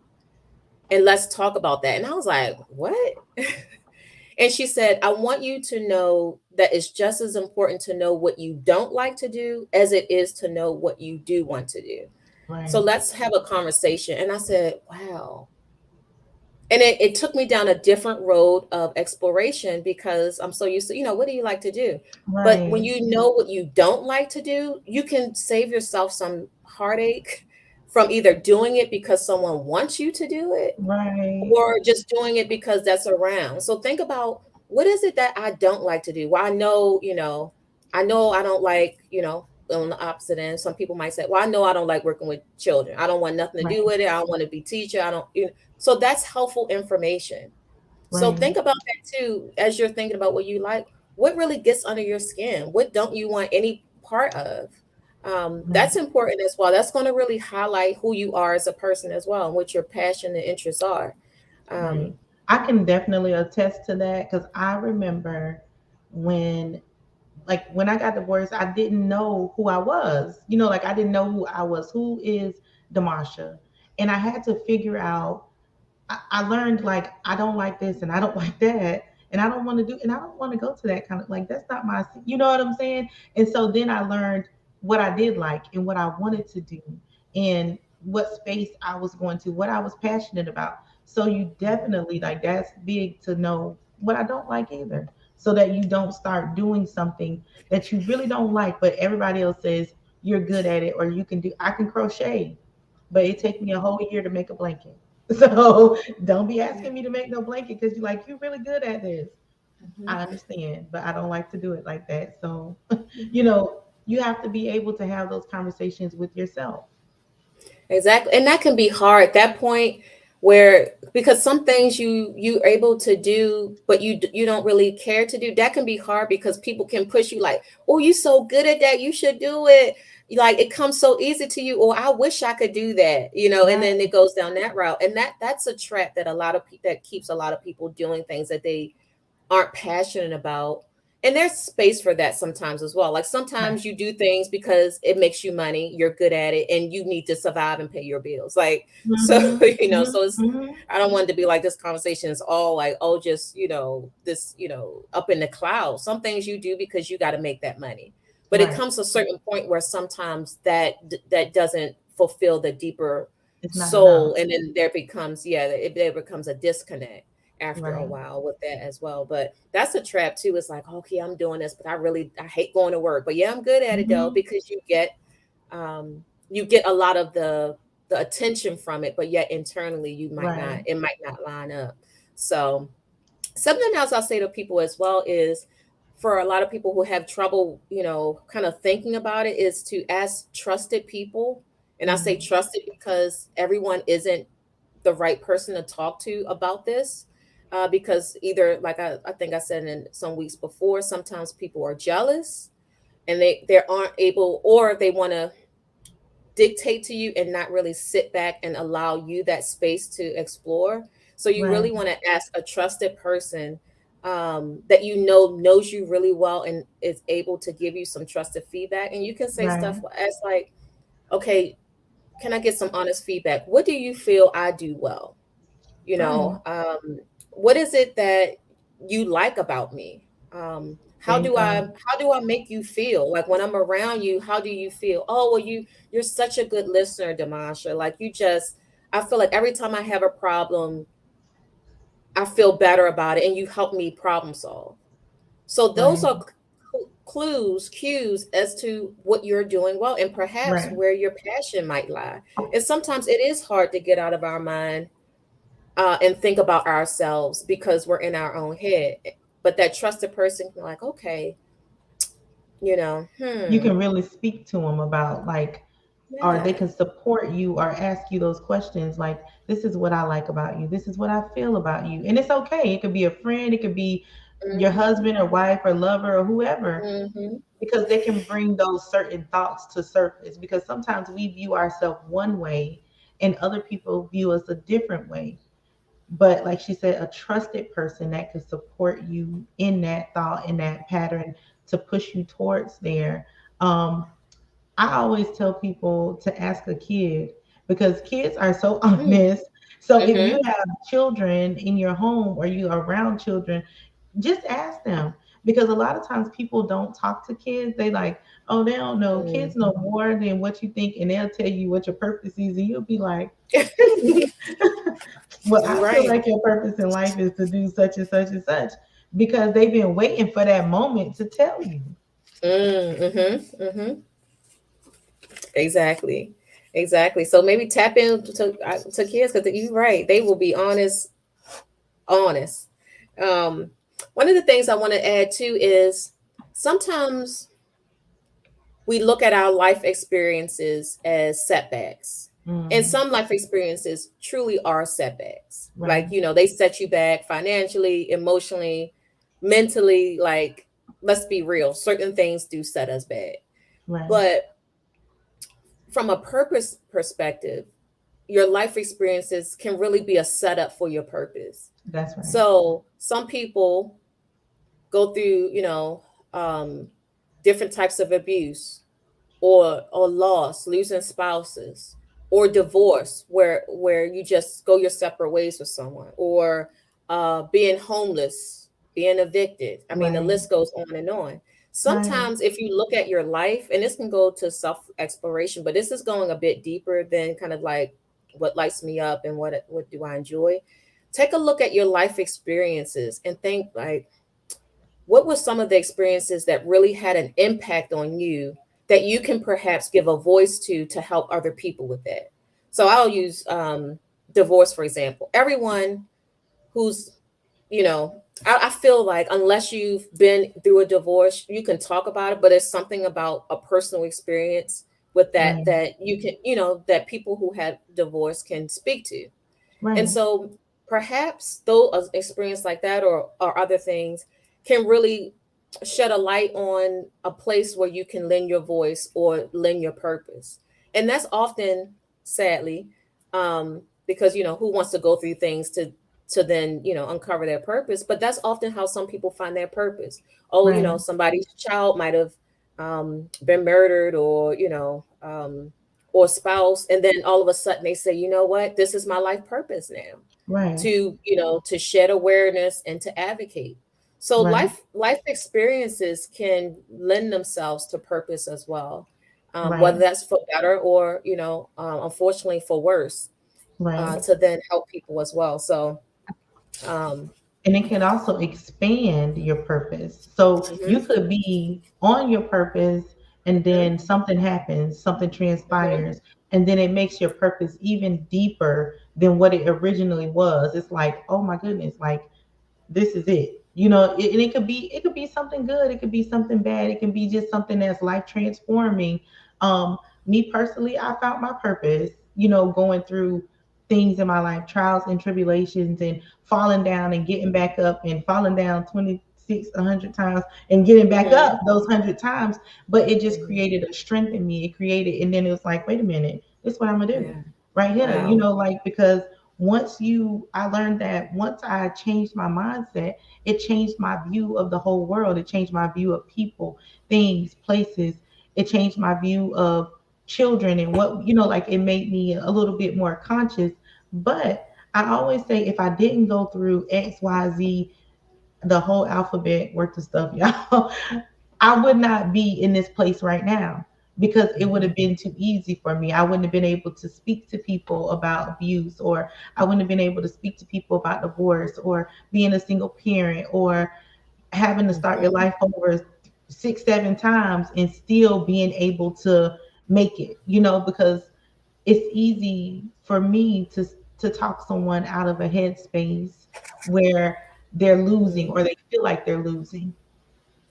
Speaker 2: And let's talk about that. And I was like, what? And she said, I want you to know that it's just as important to know what you don't like to do as it is to know what you do want to do. So
Speaker 1: right.
Speaker 2: let's have a conversation. And I said, wow. And it took me down a different road of exploration because I'm so used to, what do you like to do? But when
Speaker 1: Right.
Speaker 2: you know what you don't like to do, you can save yourself some heartache from either doing it because someone wants you to do it
Speaker 1: Right.
Speaker 2: or just doing it because that's around. So think about, what is it that I don't like to do? Well, I know I don't like, on the opposite end, some people might say, well, I know I don't like working with children. I don't want nothing to
Speaker 1: Right.
Speaker 2: do with it. I don't want to be teacher. I don't, you know. So that's helpful information. So
Speaker 1: Right.
Speaker 2: think about that too as you're thinking about what you like. What really gets under your skin? What don't you want any part of?
Speaker 1: Right.
Speaker 2: That's important as well. That's going to really highlight who you are as a person as well, and what your passion and interests are.
Speaker 1: Right.
Speaker 2: Um,
Speaker 1: I can definitely attest to that because I remember when, like, when I got divorced, I didn't know who I was. Like, I didn't know who I was. Who is Demasha? And I had to figure out. I learned, like, I don't like this and I don't like that. And I don't want to do, and I don't want to go to that kind of, like, that's not my, you know what I'm saying? And so then I learned what I did like and what I wanted to do and what space I was going to, what I was passionate about. So you definitely, like, that's big to know what I don't like either. So that you don't start doing something that you really don't like, but everybody else says you're good at it or you can do. I can crochet, but it takes me a whole year to make a blanket. So don't be asking me to make no blanket because you're like, you're really good at this.
Speaker 2: mhm,
Speaker 1: I understand, but I don't like to do it like that. So,
Speaker 2: mhm.
Speaker 1: you have to be able to have those conversations with yourself.
Speaker 2: Exactly. And that can be hard. That point where, because some things you're able to do, but you don't really care to do, that can be hard because people can push you like, oh, you so good at that, you should do it. Like it comes so easy to you, or I wish I could do that, and
Speaker 1: Right,
Speaker 2: then it goes down that route. And that's a trap that a lot of that keeps a lot of people doing things that they aren't passionate about. And there's space for that sometimes as well. Like
Speaker 1: right.
Speaker 2: sometimes you do things because it makes you money, you're good at it, and you need to survive and pay your bills. Like, so,
Speaker 1: Mm-hmm,
Speaker 2: so it's,
Speaker 1: mm-hmm,
Speaker 2: I don't want it to be like this conversation is all like, oh, just, this, up in the clouds. Some things you do because you got to make that money. But it
Speaker 1: right.
Speaker 2: comes to a certain point where sometimes that doesn't fulfill the deeper
Speaker 1: It's not enough.
Speaker 2: soul. And then there becomes a disconnect after a
Speaker 1: Right.
Speaker 2: while with that as well. But that's a trap too. It's like, okay, I'm doing this, but I hate going to work. But yeah, I'm good at it though,
Speaker 1: Mm-hmm.
Speaker 2: because you get a lot of the attention from it, but yet internally
Speaker 1: Right.
Speaker 2: it might not line up. So something else I'll say to people as well is, for a lot of people who have trouble, kind of thinking about it, is to ask trusted people. And I say
Speaker 1: Mm-hmm.
Speaker 2: trusted because everyone isn't the right person to talk to about this. Because either, like I think I said in some weeks before, sometimes people are jealous and they aren't able, or they want to dictate to you and not really sit back and allow you that space to explore. So you
Speaker 1: Right.
Speaker 2: really want to ask a trusted person, that knows you really well and is able to give you some trusted feedback. And you can say stuff
Speaker 1: Right.
Speaker 2: as like, okay, can I get some honest feedback? What do you feel I do well? you
Speaker 1: Right.
Speaker 2: know um, what is it that you like about me?
Speaker 1: There
Speaker 2: how
Speaker 1: you
Speaker 2: do i
Speaker 1: go.
Speaker 2: how do I make you feel? Like when I'm around you, how do you feel? Oh, well, you're such a good listener, Demasha. Like I feel like every time I have a problem, I feel better about it, and you help me problem solve. So those
Speaker 1: Right.
Speaker 2: are clues, cues as to what you're doing well, and perhaps
Speaker 1: Right.
Speaker 2: where your passion might lie. And sometimes it is hard to get out of our mind, and think about ourselves because we're in our own head. But that trusted person can be like, okay,
Speaker 1: You can really speak to them about, like, or they
Speaker 2: yeah,
Speaker 1: can support you or ask you those questions like, this is what I like about you, this is what I feel about you. And it's okay, it could be a friend, it could be your
Speaker 2: hmm
Speaker 1: husband or wife or lover or whoever,
Speaker 2: hmm
Speaker 1: because they can bring those certain thoughts to surface, because sometimes we view ourselves one way and other people view us a different way. But like she said, a trusted person that could support you in that thought, in that pattern, to push you towards there. um I always tell people to ask a kid, because kids are so honest. So if you
Speaker 2: hmm
Speaker 1: have children in your home or you are around children, just ask them, because a lot of times people don't talk to kids. They like, oh, they don't know. Kids know more than what you think, and they'll tell you what your purpose is, and you'll be like, well, I feel
Speaker 2: Right.
Speaker 1: like your purpose in life is to do such and such and such, because they've been waiting for that moment to tell you.
Speaker 2: Mm-hmm. Exactly. Exactly. So maybe tap into to kids, because you're right. They will be honest, honest. Um, One of the things I want to add too is sometimes we look at our life experiences as setbacks. And
Speaker 1: Mm,
Speaker 2: some life experiences truly are setbacks.
Speaker 1: right,
Speaker 2: Like, they set you back financially, emotionally, mentally. Like, let's be real, certain things do set us back.
Speaker 1: right.
Speaker 2: But from a purpose perspective, your life experiences can really be a setup for your purpose.
Speaker 1: That's right.
Speaker 2: So some people go through, um, different types of abuse, or loss, losing spouses, or divorce, where you just go your separate ways with someone, or being homeless, being evicted. I mean, the
Speaker 1: Right,
Speaker 2: list goes on and on.
Speaker 1: right.
Speaker 2: Sometimes if you look at your life, and this can go to self exploration, but this is going a bit deeper than kind of like what lights me up and what do I enjoy. Take a look at your life experiences and think, like, what were some of the experiences that really had an impact on you that you can perhaps give a voice to help other people with that? So I'll use divorce, for example. Everyone who's, I feel like unless you've been through a divorce, you can talk about it, but it's something about a personal experience with that,
Speaker 1: Right,
Speaker 2: that you can, that people who had divorce can speak to. And
Speaker 1: right,
Speaker 2: so perhaps though an experience like that, or other things, can really shed a light on a place where you can lend your voice or lend your purpose. And that's often, sadly, because who wants to go through things to then uncover their purpose, but that's often how some people find their purpose. Oh,
Speaker 1: right,
Speaker 2: somebody's child might have been murdered, or spouse, and then all of a sudden they say, you know what, this is my life purpose now,
Speaker 1: right,
Speaker 2: to shed awareness and to advocate. So
Speaker 1: right,
Speaker 2: life experiences can lend themselves to purpose as well,
Speaker 1: right,
Speaker 2: whether that's for better, or unfortunately for worse,
Speaker 1: right.
Speaker 2: to then help people as well. So um
Speaker 1: And it can also expand your purpose. So you
Speaker 2: mhm,
Speaker 1: could be on your purpose and
Speaker 2: mhm,
Speaker 1: then something happens, something
Speaker 2: mhm,
Speaker 1: transpires, and then it makes your purpose even deeper than what it originally was. It's like, oh my goodness, like this is it. And it could be something good, it could be something bad, it can be just something that's life transforming. um Me personally, I found my purpose, going through things in my life, trials and tribulations, and falling down and getting back up, and falling down 100 times and getting back
Speaker 2: mhm,
Speaker 1: up those 100 times. But it just
Speaker 2: mhm.
Speaker 1: created a strength in me. It created, and then it was like, wait a minute, this is what I'm gonna do
Speaker 2: Yeah.
Speaker 1: right here.
Speaker 2: Wow.
Speaker 1: Like, because I learned that once I changed my mindset, it changed my view of the whole world. It changed my view of people, things, places. It changed my view of children, and what, like, it made me a little bit more conscious. But I always say, if I didn't go through XYZ, the whole alphabet worth of stuff, y'all, I would not be in this place right now, because it would
Speaker 2: Mhm,
Speaker 1: have been too easy for me. I wouldn't have been able to speak to people about abuse, or I wouldn't have been able to speak to people about divorce, or being a single parent, or having to start your
Speaker 2: mhm,
Speaker 1: life over 6, 7 times and still being able to make it, because it's easy for me to talk someone out of a headspace where they're losing,
Speaker 2: mhm.
Speaker 1: or they feel like they're losing,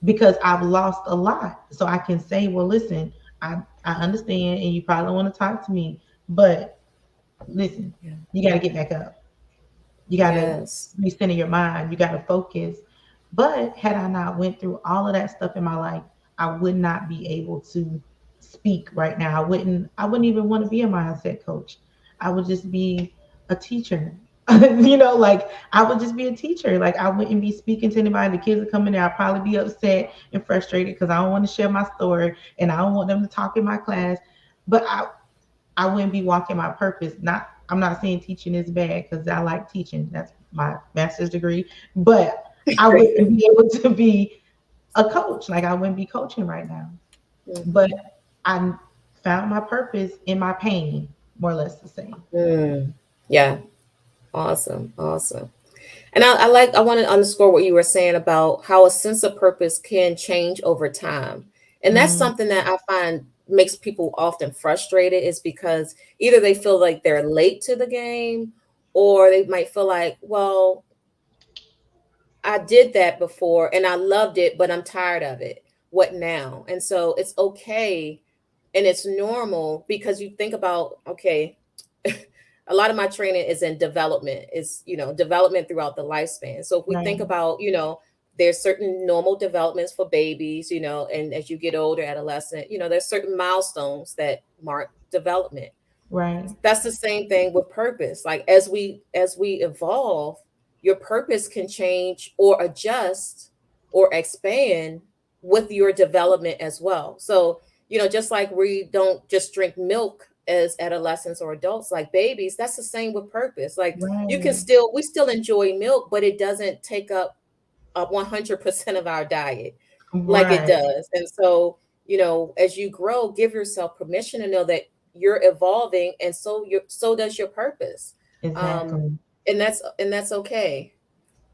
Speaker 1: because I've lost a lot. So I can say, well, listen, I understand, and you probably don't want to talk to me, but listen,
Speaker 2: Yeah.
Speaker 1: you got to get back up. You got to
Speaker 2: Yes.
Speaker 1: recenter your mind. You got to focus. But had I not went through all of that stuff in my life, I would not be able to speak right now. I wouldn't even want to be a mindset coach. I would just be a teacher. Like, I would just be a teacher. Like, I wouldn't be speaking to anybody. The kids are coming there. I'll probably be upset and frustrated because I don't want to share my story, and I don't want them to talk in my class. But I wouldn't be walking my purpose. Not I'm not saying teaching is bad, because I like teaching. That's my master's degree. But I wouldn't be able to be a coach. Like, I wouldn't be coaching right now. But
Speaker 2: Mhm.
Speaker 1: I found my purpose in my pain, more or less the same.
Speaker 2: Mm. Yeah. Awesome. Awesome. And I want to underscore what you were saying about how a sense of purpose can change over time. And that's
Speaker 1: Mm,
Speaker 2: something that I find makes people often frustrated, is because either they feel like they're late to the game, or they might feel like, well, I did that before and I loved it, but I'm tired of it. what now? And so it's okay and it's normal, because you think about, okay, a lot of my training is in development, is, development throughout the lifespan. So if we think
Speaker 1: Right.
Speaker 2: about, there's certain normal developments for babies, and as you get older, adolescent, there's certain milestones that mark development.
Speaker 1: Right.
Speaker 2: That's the same thing with purpose. Like as we evolve, your purpose can change or adjust or expand with your development as well. So, just like we don't just drink milk as adolescents or adults, like babies, that's the same with purpose. Like
Speaker 1: Right.
Speaker 2: we still enjoy milk, but it doesn't take up 100% of our diet like it
Speaker 1: Right.
Speaker 2: does. And so, as you grow, give yourself permission to know that you're evolving, and so does your purpose. Um,
Speaker 1: Exactly.
Speaker 2: and that's okay.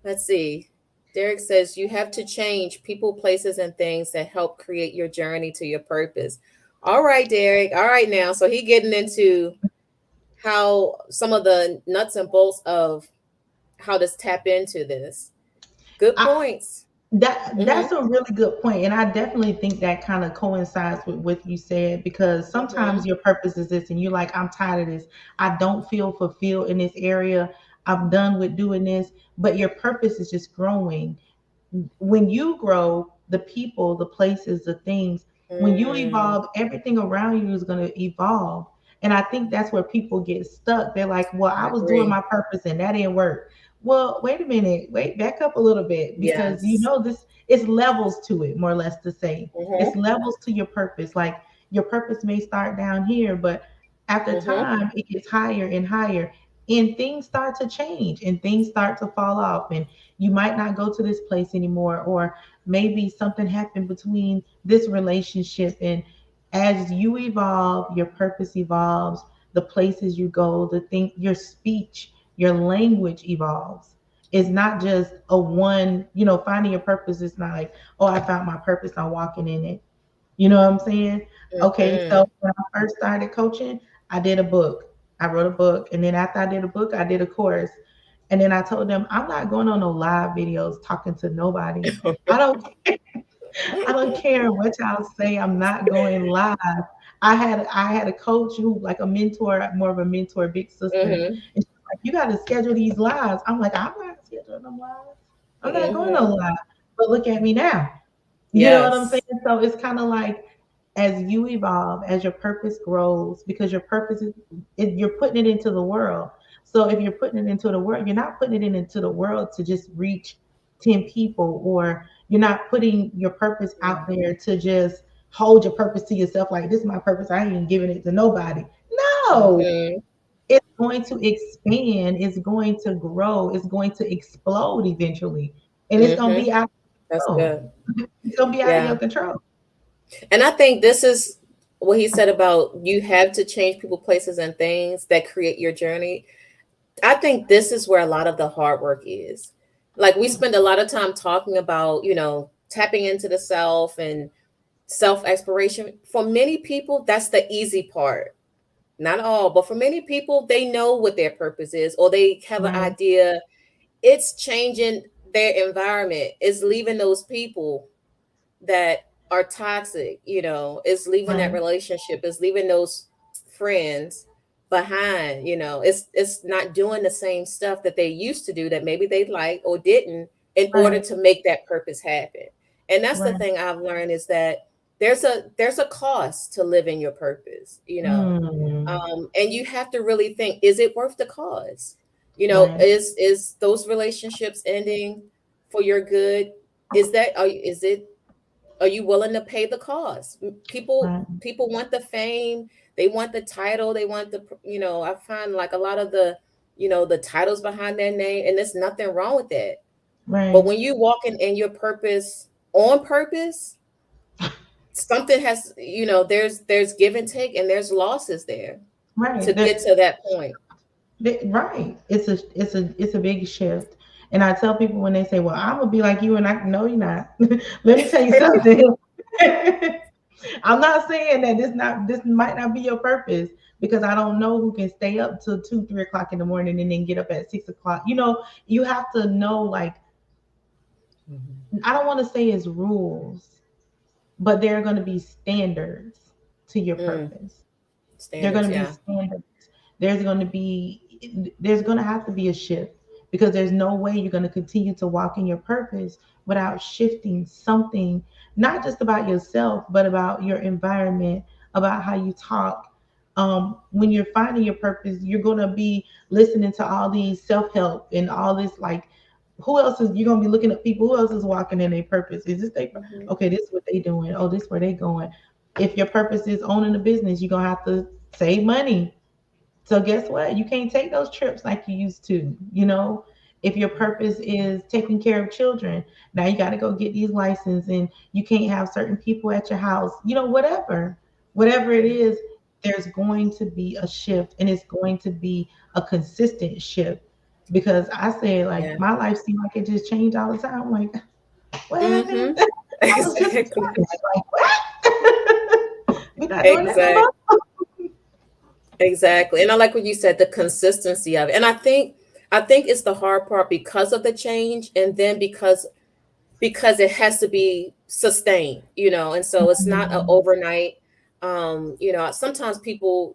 Speaker 2: Let's see. Derek says you have to change people, places, and things that help create your journey to your purpose. All right, Derek. All right, now. So he getting into how some of the nuts and bolts of how to tap into this. Good
Speaker 1: I,
Speaker 2: points.
Speaker 1: that's
Speaker 2: Mm-hmm.
Speaker 1: a really good point, and I definitely think that kind of coincides with what you said, because
Speaker 2: Mm-hmm.
Speaker 1: sometimes your purpose is this, and you're like, I'm tired of this. I don't feel fulfilled in this area. I'm done with doing this, but your purpose is just growing. When you grow, the people, the places, the things, when you
Speaker 2: Mm,
Speaker 1: evolve, everything around you is going to evolve. And I think that's where people get stuck. They're like, well, I
Speaker 2: I
Speaker 1: was doing
Speaker 2: agree.
Speaker 1: my purpose and that didn't work. Well, wait a minute, wait, back up a little bit, because
Speaker 2: Yes.
Speaker 1: this, it's levels to it, more or less to say. It's
Speaker 2: Mm-hmm.
Speaker 1: levels to your purpose. Like your purpose may start down here, but after
Speaker 2: Mm-hmm.
Speaker 1: time, it gets higher and higher. And things start to change and things start to fall off. And you might not go to this place anymore, or maybe something happened between this relationship. And as you evolve, your purpose evolves, the places you go, the thing, your speech, your language evolves. It's not just a one, finding your purpose is not like, oh, I found my purpose, I'm walking in it. You know what I'm saying? Okay,
Speaker 2: Mm-hmm.
Speaker 1: so when I first started coaching, I did a book. I wrote a book. And then after I did a book, I did a course. And then I told them, I'm not going on no live videos talking to nobody. I don't I don't care what y'all say. I'm not going live. I had a coach who, like, a mentor, more of a mentor, big sister.
Speaker 2: Mm-hmm.
Speaker 1: And she's like, you gotta schedule these lives. I'm like, I'm not scheduling them lives. I'm not going
Speaker 2: Mm-hmm.
Speaker 1: on live. But look at me now. You know what I'm saying?
Speaker 2: Yes.
Speaker 1: So it's kind of like, as you evolve, as your purpose grows, because your purpose is, you're putting it into the world. So if you're putting it into the world, you're not putting it into the world to just reach 10 people, or you're not putting your purpose out there to just hold your purpose to yourself, like, this is my purpose, I ain't even giving it to nobody. No,
Speaker 2: Mm-hmm.
Speaker 1: it's going to expand, it's going to grow, it's going to explode eventually, and it's going to
Speaker 2: Mm-hmm.
Speaker 1: be out of
Speaker 2: That's
Speaker 1: control.
Speaker 2: good.
Speaker 1: It's going to be out of
Speaker 2: Yeah.
Speaker 1: your control.
Speaker 2: And I think this is what he said about you have to change people, places, and things that create your journey. I think this is where a lot of the hard work is. Like we spend a lot of time talking about, tapping into the self and self exploration. For many people, that's the easy part. Not all, but for many people, they know what their purpose is, or they have an
Speaker 1: Right,
Speaker 2: idea. It's changing their environment, it's leaving those people that are toxic, it's leaving that
Speaker 1: right,
Speaker 2: relationship, it's leaving those friends behind, it's not doing the same stuff that they used to do that maybe they liked or didn't in order
Speaker 1: right,
Speaker 2: to make that purpose happen. And that's the
Speaker 1: right.
Speaker 2: thing I've learned is that there's a cost to living your purpose,
Speaker 1: Mm,
Speaker 2: and you have to really think, is it worth the cause?
Speaker 1: right,
Speaker 2: Is those relationships ending for your good? Are you willing to pay the cost? people
Speaker 1: right,
Speaker 2: people want the fame, they want the title, they want I find like a lot of the titles behind their name, and there's nothing wrong with that. But
Speaker 1: right,
Speaker 2: when you walk in your purpose on purpose, something has, there's give and take, and there's losses there to
Speaker 1: right.
Speaker 2: get to that point.
Speaker 1: Right. It's a big shift. And I tell people when they say, "Well, I'm gonna be like you," and I no, you're not. Let me tell you something. I'm not saying that this might not be your purpose, because I don't know who can stay up till 2, 3 o'clock in the morning and then get up at 6 o'clock. You have to know, like,
Speaker 2: Mhm.
Speaker 1: I don't want to say it's rules, but there are going to be standards to your
Speaker 2: Mm,
Speaker 1: purpose. There are going
Speaker 2: standards,
Speaker 1: to be
Speaker 2: yeah.
Speaker 1: standards. There's going to have to be a shift, because there's no way you're going to continue to walk in your purpose without shifting something, not just about yourself, but about your environment, about how you talk. When you're finding your purpose, you're going to be listening to all these self-help and all this, like, who else is, you're going to be looking at people, who else is walking in their purpose? Is this they,
Speaker 2: Hmm.
Speaker 1: okay, this is what they doing, oh, this where they going. If your purpose is owning a business, you're going to have to save money. So guess what? You can't take those trips like you used to, you know? If your purpose is taking care of children, now you got to go get these licenses, and you can't have certain people at your house, you know, whatever. Whatever it is, there's going to be a shift, and it's going to be a consistent shift. Because I say, like,
Speaker 2: Yeah.
Speaker 1: my life seemed like it just changed all the time. I'm like, what
Speaker 2: Hmm.
Speaker 1: happened? I was just
Speaker 2: Exactly.
Speaker 1: like, what? We're not doing that no
Speaker 2: Exactly.
Speaker 1: more.
Speaker 2: Exactly. And I like what you said, the consistency of it. And I think it's the hard part because of the change, and then because it has to be sustained, and so it's not an
Speaker 1: Mhm.
Speaker 2: overnight. Sometimes people,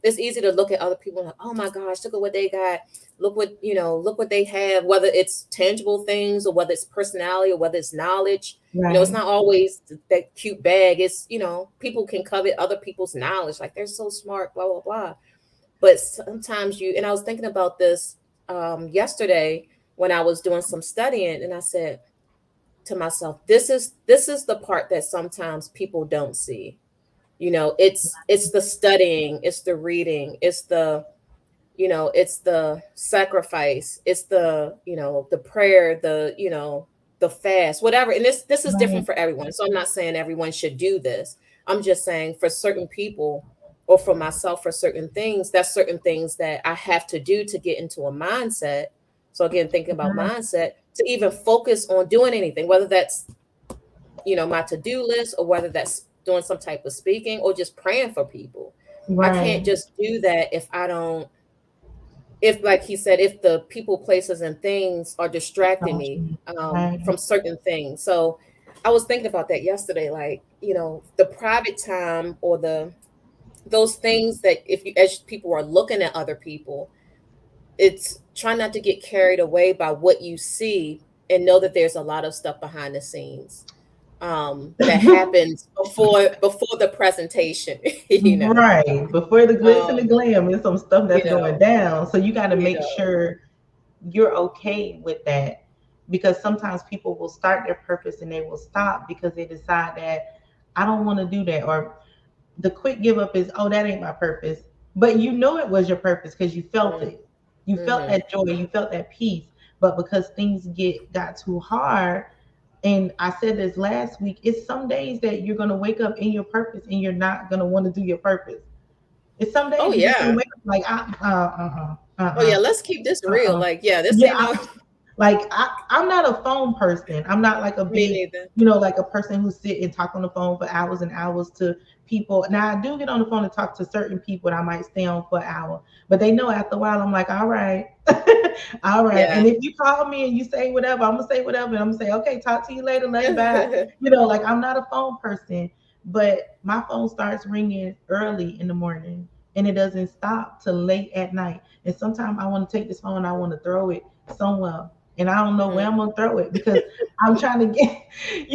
Speaker 2: it's easy to look at other people like, oh my gosh, look at what they got, look what they have, whether it's tangible things or whether it's personality or whether it's knowledge. It's
Speaker 1: Right.
Speaker 2: not always that cute bag. It's, people can covet other people's knowledge, like they're so smart, blah blah blah. But sometimes and I was thinking about this yesterday when I was doing some studying, and I said to myself, this is the part that sometimes people don't see. It's the studying, it's the reading, it's the sacrifice, it's the prayer, the fast, whatever. And this is different
Speaker 1: Right.
Speaker 2: for everyone, so I'm not saying everyone should do this. I'm just saying for certain people, or for myself, for certain things, that's certain things that I have to do to get into a mindset. So again, thinking about
Speaker 1: Right.
Speaker 2: mindset, to even focus on doing anything, whether that's my to-do list, or whether that's doing some type of speaking or just praying for people. I can't
Speaker 1: Right.
Speaker 2: just do that if I don't, if, like he said, if the people, places, and things are distracting me
Speaker 1: Right.
Speaker 2: from certain things. So I was thinking about that yesterday, like, the private time, or those things that, if you, as people are looking at other people, it's try not to get carried away by what you see, and know that there's a lot of stuff behind the scenes that happens before the presentation. you know
Speaker 1: Right. Before the glitz and the
Speaker 2: um
Speaker 1: glam, there's some stuff
Speaker 2: you
Speaker 1: that's going
Speaker 2: know
Speaker 1: down. So you got to
Speaker 2: you
Speaker 1: make
Speaker 2: know
Speaker 1: sure you're okay with that, because sometimes people will start their purpose and they will stop because they decide that I don't want to do that, or the quick give up is, oh, that ain't my purpose. But you know it was your purpose because you felt
Speaker 2: mm,
Speaker 1: it. You felt
Speaker 2: mhm.
Speaker 1: that joy, you felt that peace. But because things got too hard, and I said this last week, it's some days that you're gonna wake up in your purpose and you're not gonna want to do your purpose. It's some
Speaker 2: Oh
Speaker 1: days you're just gonna
Speaker 2: yeah.
Speaker 1: wake up like,
Speaker 2: Oh yeah,
Speaker 1: uh,
Speaker 2: let's keep this real.
Speaker 1: uh.
Speaker 2: Like, yeah, this
Speaker 1: Yeah,
Speaker 2: ain't no.
Speaker 1: like I'm not a phone person. I'm not like a
Speaker 2: Me
Speaker 1: big,
Speaker 2: neither.
Speaker 1: like a person who sit and talk on the phone for hours and hours to people. Now I do get on the phone and talk to certain people, and I might stay on for an hour. But they know after a while I'm like, all right, all right.
Speaker 2: Yeah.
Speaker 1: And if you call me and you say whatever, I'm gonna say whatever, and I'm gonna say, okay, talk to you later, love you, bye. Like I'm not a phone person, but my phone starts ringing early in the morning and it doesn't stop till late at night. And sometimes I want to take this phone, I want to throw it somewhere, and I don't know where
Speaker 2: Mhm.
Speaker 1: I'm gonna throw it because I'm trying to get,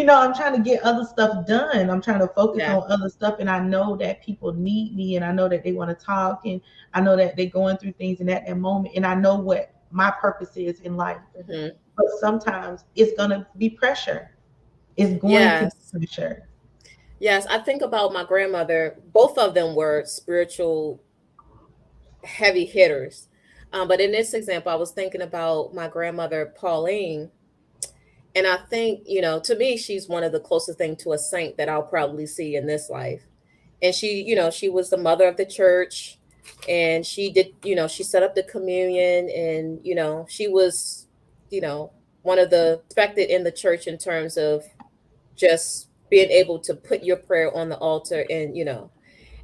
Speaker 1: I'm trying to get other stuff done. I'm trying to focus
Speaker 2: Yeah.
Speaker 1: on other stuff, and I know that people need me, and I know that they want to talk, and I know that they're going through things in that moment, and I know what my purpose is in life.
Speaker 2: Hmm.
Speaker 1: But sometimes it's gonna be pressure. It's going to be
Speaker 2: Yes.
Speaker 1: pressure.
Speaker 2: Yes. I think about my grandmother. Both of them were spiritual heavy hitters. But in this example, I was thinking about my grandmother, Pauline. And I think, to me, she's one of the closest thing to a saint that I'll probably see in this life. And she was the mother of the church, and she did, she set up the communion, and, she was, you know, one of the respected in the church in terms of just being able to put your prayer on the altar,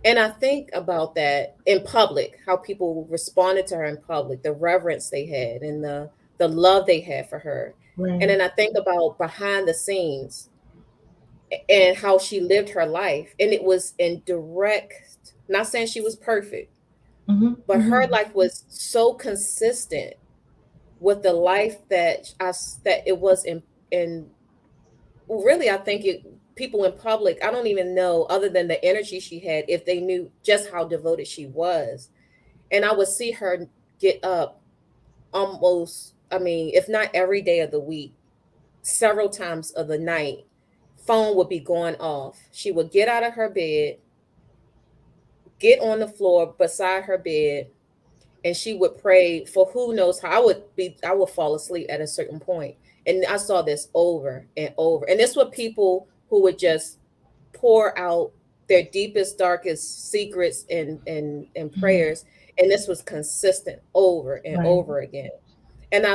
Speaker 2: and I think about that in public, how people responded to her in public, the reverence they had, and the love they had for her. And
Speaker 1: Right.
Speaker 2: then I think about behind the scenes, and how she lived her life. And it was in direct, not saying she was perfect,
Speaker 1: Mm-hmm.
Speaker 2: but her
Speaker 1: Mm-hmm.
Speaker 2: life was so consistent with the life that it was in really, I think people in public, I don't even know, other than the energy she had, if they knew just how devoted she was. And I would see her get up almost, I mean, if not every day of the week, several times of the night, phone would be going off. She would get out of her bed, get on the floor beside her bed, and she would pray for who knows how. I would fall asleep at a certain point. And I saw this over and over. And this were people who would just pour out their deepest, darkest secrets and
Speaker 1: Mm-hmm.
Speaker 2: prayers. And this was consistent over and
Speaker 1: Right.
Speaker 2: over again. And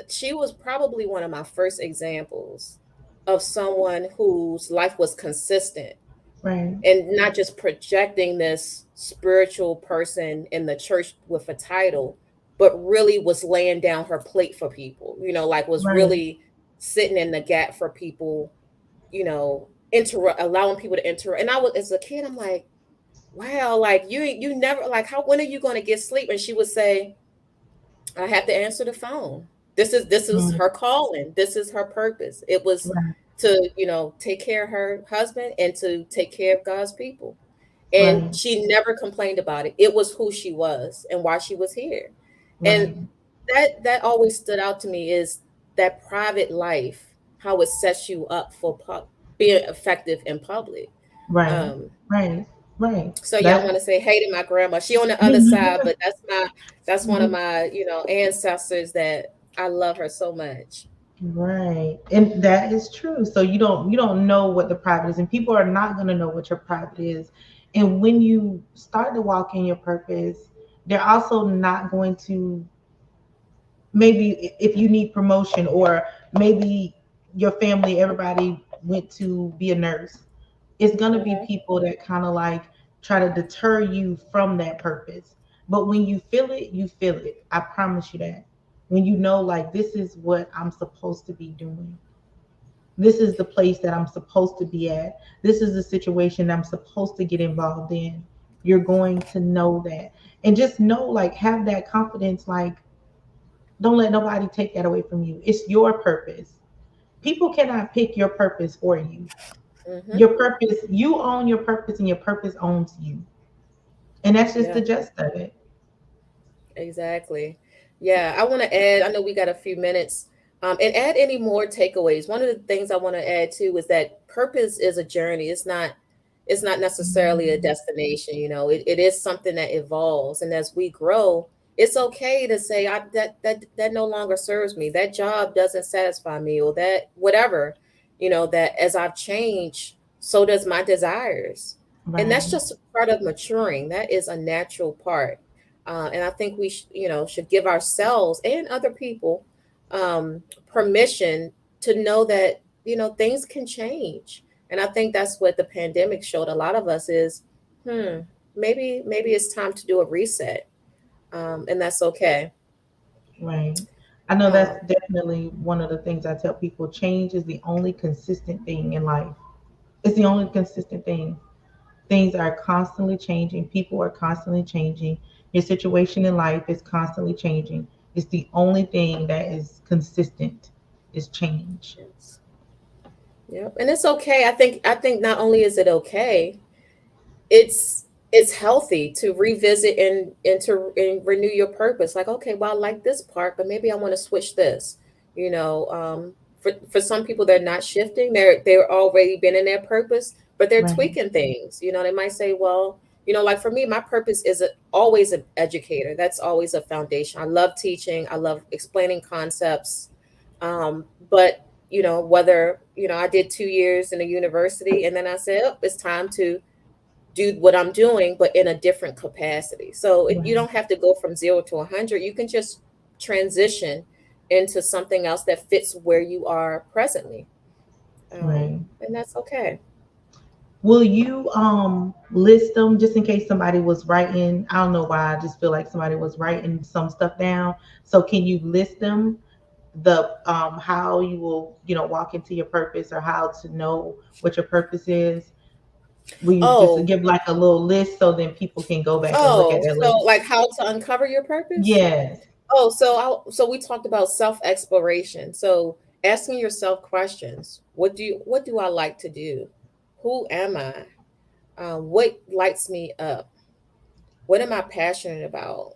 Speaker 2: she was probably one of my first examples of someone whose life was consistent
Speaker 1: Right.
Speaker 2: and not just projecting this spiritual person in the church with a title, but really was laying down her plate for people, like was
Speaker 1: Right.
Speaker 2: really sitting in the gap for people, allowing people to enter. And I was, as a kid, I'm like, wow, like you never, like, when are you going to get sleep? And she would say, I have to answer the phone. This is
Speaker 1: Mm.
Speaker 2: her calling. This is her purpose. It was
Speaker 1: Right.
Speaker 2: to, take care of her husband and to take care of God's people. And
Speaker 1: Right.
Speaker 2: she never complained about it. It was who she was and why she was here. And
Speaker 1: Right.
Speaker 2: that always stood out to me, is that private life, how it sets you up for being effective in public.
Speaker 1: Right.
Speaker 2: Um,
Speaker 1: Right. Right.
Speaker 2: so yeah, I want
Speaker 1: That.
Speaker 2: to say hey to my grandma. She on the other side, but that's one of my, ancestors that I love her so much.
Speaker 1: Right. And that is true. So you don't know what the private is, and people are not going to know what your private is. And when you start to walk in your purpose, they're also not going to, maybe if you need promotion, or maybe your family, everybody went to be a nurse, it's going to be
Speaker 2: Hmm.
Speaker 1: people that kind of like try to deter you from that purpose. But when you feel it, you feel it. I promise you that. When you know, like, this is what I'm supposed to be doing, this is the place that I'm supposed to be at, this is the situation I'm supposed to get involved in, you're going to know that. And just know, like, have that confidence, like, don't let nobody take that away from you. It's your purpose. People cannot pick your purpose for you.
Speaker 2: Hmm.
Speaker 1: Your purpose, you own your purpose, and your purpose owns you. And that's just the
Speaker 2: Yeah,
Speaker 1: gist of it.
Speaker 2: exactly. Yeah, I want to add, I know we got a few minutes, and add any more takeaways. One of the things I want to add too is that purpose is a journey. It's not necessarily a
Speaker 1: Mhm.
Speaker 2: destination. It is something that evolves. And as we grow, it's okay to say, that no longer serves me. That job doesn't satisfy me, or that whatever, that as I've changed, so does my desires. And that's
Speaker 1: Right.
Speaker 2: just part of maturing. That is a natural part. And I think we should give ourselves and other people um, permission to know that, things can change. And I think that's what the pandemic showed a lot of us is, hmm, maybe it's time to do a reset. And that's okay.
Speaker 1: Right. I know
Speaker 2: Um,
Speaker 1: that's definitely one of the things I tell people. Change is the only consistent thing in life. It's the only consistent thing. Things are constantly changing. People are constantly changing. Your situation in life is constantly changing. It's the only thing that is consistent is change.
Speaker 2: yes. Yep. And it's okay. I think not only is it okay, it's healthy to revisit and renew your purpose. Like, okay, well, I like this part, but maybe I want to switch this. For some people, they're not shifting. They're already been in their purpose, but they're
Speaker 1: Right.
Speaker 2: tweaking things. They might say, well, like for me, my purpose is always an educator. That's always a foundation. I love teaching. I love explaining concepts. But whether I did 2 years in a university, and then I said, oh, it's time to do what I'm doing, but in a different capacity. So you
Speaker 1: Right.
Speaker 2: don't have to go from 0 to 100. You can just transition into something else that fits where you are presently,
Speaker 1: Right.
Speaker 2: and that's okay.
Speaker 1: Will you list them, just in case somebody was writing? I don't know why. I just feel like somebody was writing some stuff down. So can you list them? the how you will, walk into your purpose, or how to know what your purpose is? Will you just
Speaker 2: Oh,
Speaker 1: give like a little list so then people can go back and look at
Speaker 2: oh,
Speaker 1: that
Speaker 2: so
Speaker 1: list?
Speaker 2: like how to uncover your purpose?
Speaker 1: Yes.
Speaker 2: Oh, so we talked about self-exploration. So asking yourself questions. What do I like to do? Who am I? What lights me up? What am I passionate about?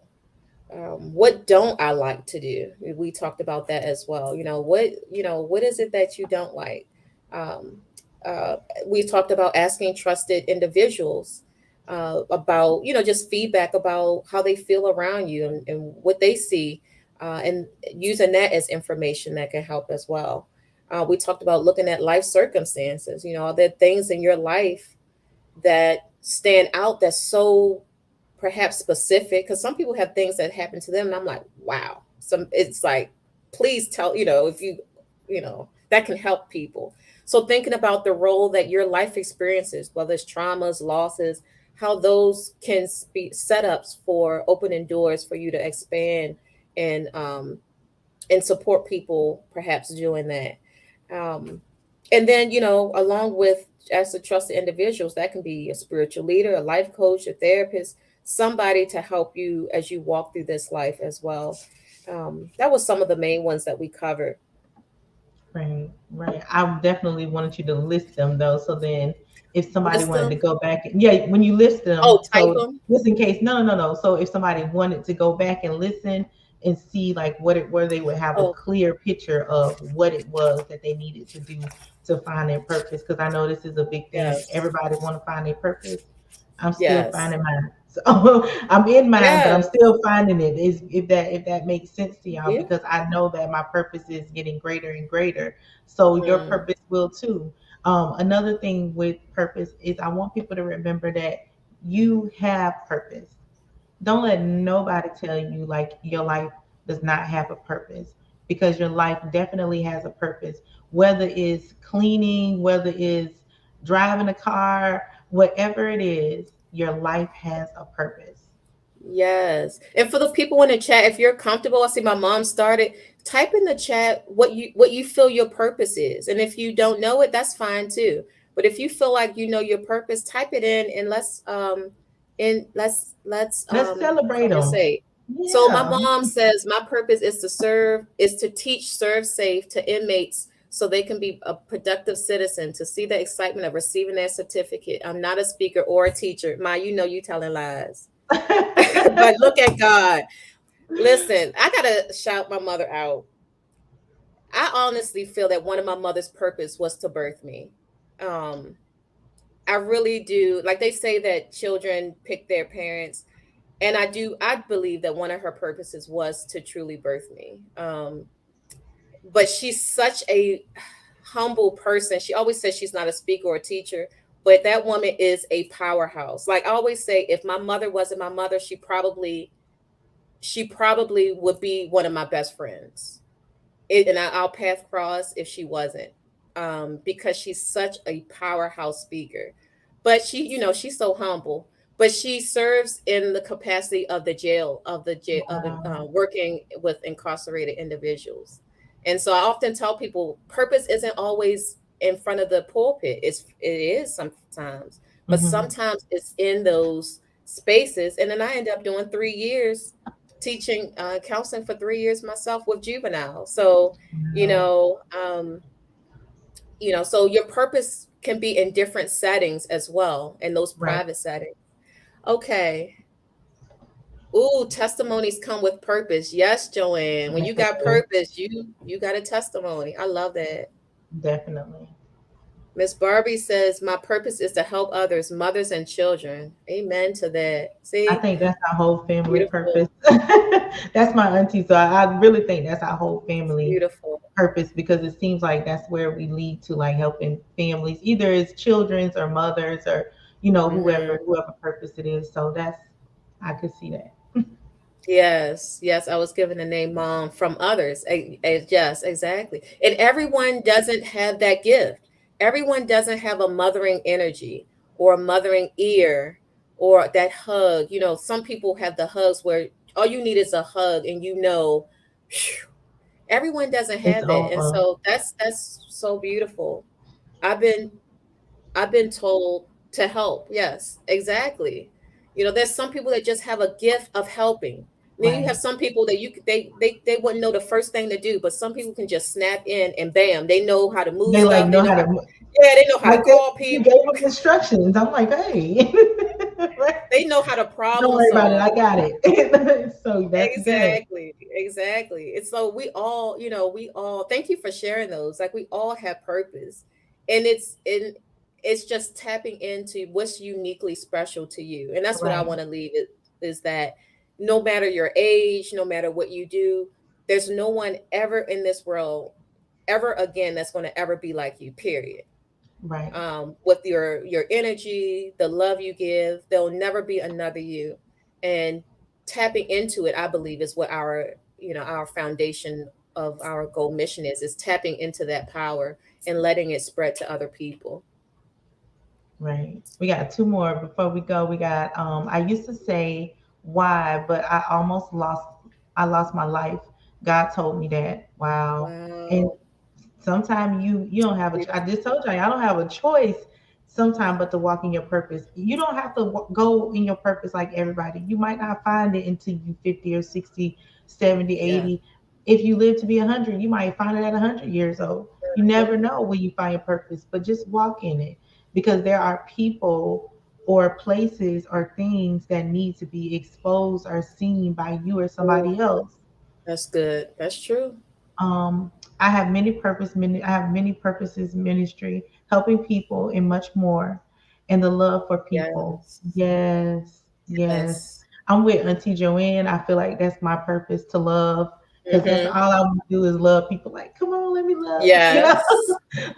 Speaker 2: What don't I like to do? We talked about that as well. What is it that you don't like? Um, uh, we talked about asking trusted individuals about, just feedback about how they feel around you and what they see, and using that as information that can help as well. We talked about looking at life circumstances. Are there things in your life that stand out that's so perhaps specific, because some people have things that happen to them and I'm like, wow. It's like, please tell, if that can help people. So thinking about the role that your life experiences, whether it's traumas, losses, how those can be setups for opening doors for you to expand and support people perhaps doing that. Um, and then, along with, as a trusted individuals, that can be a spiritual leader, a life coach, a therapist, somebody to help you as you walk through this life as well. That was some of the main ones that we covered.
Speaker 1: Right, right. I definitely wanted you to list them though. So then if somebody
Speaker 2: List
Speaker 1: wanted to
Speaker 2: them.
Speaker 1: go back, yeah, when you list them,
Speaker 2: Oh, type
Speaker 1: so
Speaker 2: them.
Speaker 1: just in case, no, no, no, no. So if somebody wanted to go back and listen and see like where they would have a
Speaker 2: Oh,
Speaker 1: clear picture of what it was that they needed to do to find their purpose. Because I know this is a big thing.
Speaker 2: yes.
Speaker 1: Everybody want to find their purpose. I'm still
Speaker 2: Yes.
Speaker 1: finding mine. So I'm in mine, but I'm
Speaker 2: Yes.
Speaker 1: still finding it. Is if that makes sense to y'all,
Speaker 2: Yeah.
Speaker 1: because I know that my purpose is getting greater and greater. So your
Speaker 2: Mm,
Speaker 1: purpose will too. Another thing with purpose is I want people to remember that you have purpose. Don't let nobody tell you like your life does not have a purpose, because your life definitely has a purpose. Whether it's cleaning, whether it's driving a car, whatever it is, your life has a purpose.
Speaker 2: yes. And for the people in the chat, if you're comfortable, I see my mom started. Type in the chat what you feel your purpose is. And if you don't know it, that's fine too. But if you feel like you know your purpose, type it in and let's
Speaker 1: Let's celebrate them.
Speaker 2: conversate. So my
Speaker 1: Yeah.
Speaker 2: mom says my purpose is to serve, is to teach, serve safe to inmates so they can be a productive citizen, to see the excitement of receiving their certificate. I'm not a speaker or a teacher. Ma, you telling lies. But look at God. Listen, I gotta shout my mother out. I honestly feel that one of my mother's purpose was to birth me. Um, I really do. Like they say that children pick their parents, and I do. I believe that one of her purposes was to truly birth me. But she's such a humble person. She always says she's not a speaker or a teacher, but that woman is a powerhouse. Like I always say, if my mother wasn't my mother, she probably would be one of my best friends. I'll path cross if she wasn't, because she's such a powerhouse speaker. But she's so humble. But she serves in the capacity of the jail
Speaker 1: Wow.
Speaker 2: working with incarcerated individuals. And so I often tell people, purpose isn't always in front of the pulpit. It is sometimes, but
Speaker 1: Hmm.
Speaker 2: sometimes it's in those spaces. And then I end up doing 3 years teaching counseling for 3 years myself with juveniles. So, you
Speaker 1: Wow.
Speaker 2: know, um, so your purpose can be in different settings as well, in those
Speaker 1: Right.
Speaker 2: private settings. Okay. Ooh, testimonies come with purpose. Yes, Joanne. When
Speaker 1: Yes,
Speaker 2: you
Speaker 1: they
Speaker 2: got
Speaker 1: do.
Speaker 2: purpose, you got a testimony. I love that.
Speaker 1: Definitely.
Speaker 2: Miss Barbie says, "My purpose is to help others, mothers and children." Amen to that.
Speaker 1: I
Speaker 2: See,
Speaker 1: think that's our whole family
Speaker 2: beautiful,
Speaker 1: purpose. That's my auntie. So I really think that's our whole family
Speaker 2: beautiful.
Speaker 1: purpose, because it seems like that's where we lead to, like helping families, either it's children's or mothers, or
Speaker 2: Hmm.
Speaker 1: whoever purpose it is. So that's, I could see that.
Speaker 2: Yes, yes, I was given the name mom from others. Yes, exactly. And everyone doesn't have that gift. Everyone doesn't have a mothering energy or a mothering ear or that hug. Some people have the hugs where all you need is a hug and phew, Everyone doesn't
Speaker 1: It's
Speaker 2: have that, and
Speaker 1: over.
Speaker 2: so that's so beautiful. I've been I've been told to help. Yes, exactly. There's some people that just have a gift of helping. Then you have
Speaker 1: Right.
Speaker 2: some people that they wouldn't know the first thing to do, but some people can just snap in and bam, they know how to move
Speaker 1: They like
Speaker 2: stuff. They
Speaker 1: know
Speaker 2: know
Speaker 1: how
Speaker 2: how,
Speaker 1: to
Speaker 2: yeah, they know how to
Speaker 1: like they
Speaker 2: call
Speaker 1: you
Speaker 2: people.
Speaker 1: gave them instructions. I'm like, hey,
Speaker 2: They know how to
Speaker 1: don't
Speaker 2: problem
Speaker 1: worry about it. I
Speaker 2: solve.
Speaker 1: got it. So that's good.
Speaker 2: Exactly, exactly. And so we all thank you for sharing those. Like we all have purpose. And it's just tapping into what's uniquely special to you. And that's what I
Speaker 1: Right.
Speaker 2: want to leave it is that no matter your age, no matter what you do, there's no one ever in this world ever again that's going to ever be like you, period.
Speaker 1: Right.
Speaker 2: With your energy, the love you give, there'll never be another you. And tapping into it, I believe, is what our foundation of our goal mission is tapping into that power and letting it spread to other people.
Speaker 1: Right. We got two more before we go. We got I used to say why, but I lost my life. God told me that. Wow. And
Speaker 2: Wow.
Speaker 1: sometimes you don't have a I
Speaker 2: Beautiful.
Speaker 1: just told you I don't have a choice sometimes but to walk in your purpose. You don't have to go in your purpose like everybody. You might not find it until you 50 or 60, 70,
Speaker 2: Yeah.
Speaker 1: 80. If you live to be 100, you might find it at 100 years old. You never
Speaker 2: Mhm.
Speaker 1: know when you find your purpose, but just walk in it because there are people or places or things that need to be exposed or seen by you or
Speaker 2: Oh,
Speaker 1: somebody else.
Speaker 2: that's good. That's true.
Speaker 1: um I have many purposes ministry, helping people and much more, and the love for people.
Speaker 2: Yes.
Speaker 1: Yes, yes.
Speaker 2: Yes.
Speaker 1: I'm with Auntie Joanne. I feel like that's my purpose, to love, because that's
Speaker 2: Hmm.
Speaker 1: all I want to do is love people. Like, come on, let me love,
Speaker 2: Yes.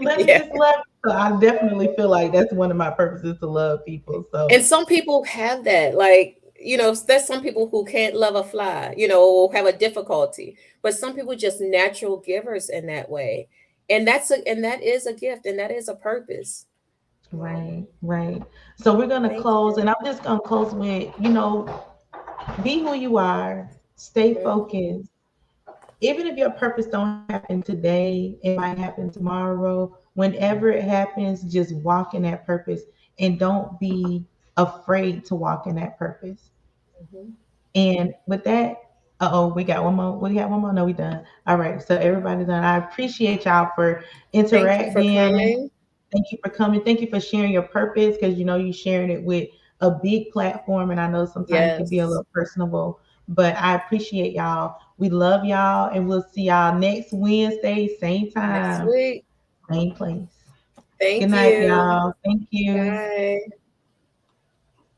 Speaker 1: let me
Speaker 2: Yeah.
Speaker 1: just love. So I definitely feel like that's one of my purposes, to love people. So
Speaker 2: And some people have that, like, there's some people who can't love a fly, or have a difficulty, but some people just natural givers in that way. And that is a gift and that is a purpose. Um,
Speaker 1: right, right. So we're gonna
Speaker 2: thank
Speaker 1: close,
Speaker 2: you.
Speaker 1: and I'm just gonna close with, be who you are, stay
Speaker 2: Mhm.
Speaker 1: focused. Even if your purpose don't happen today, it might happen tomorrow. Whenever it happens, just walk in that purpose and don't be afraid to walk in that purpose.
Speaker 2: Mhm.
Speaker 1: And with that, we got one more. We got one more. No, we done. All right. So everybody done. I appreciate y'all for
Speaker 2: Thank you for
Speaker 1: interacting.
Speaker 2: coming.
Speaker 1: Thank you for coming. Thank you for sharing your purpose, because you sharing it with a big platform, and I know sometimes it can be a
Speaker 2: Yes.
Speaker 1: little personable. But I appreciate y'all. We love y'all, and we'll see y'all next Wednesday, same
Speaker 2: Next
Speaker 1: time,
Speaker 2: week.
Speaker 1: same place. Good
Speaker 2: Thank
Speaker 1: night,
Speaker 2: you.
Speaker 1: y'all. Thank you.
Speaker 2: Bye.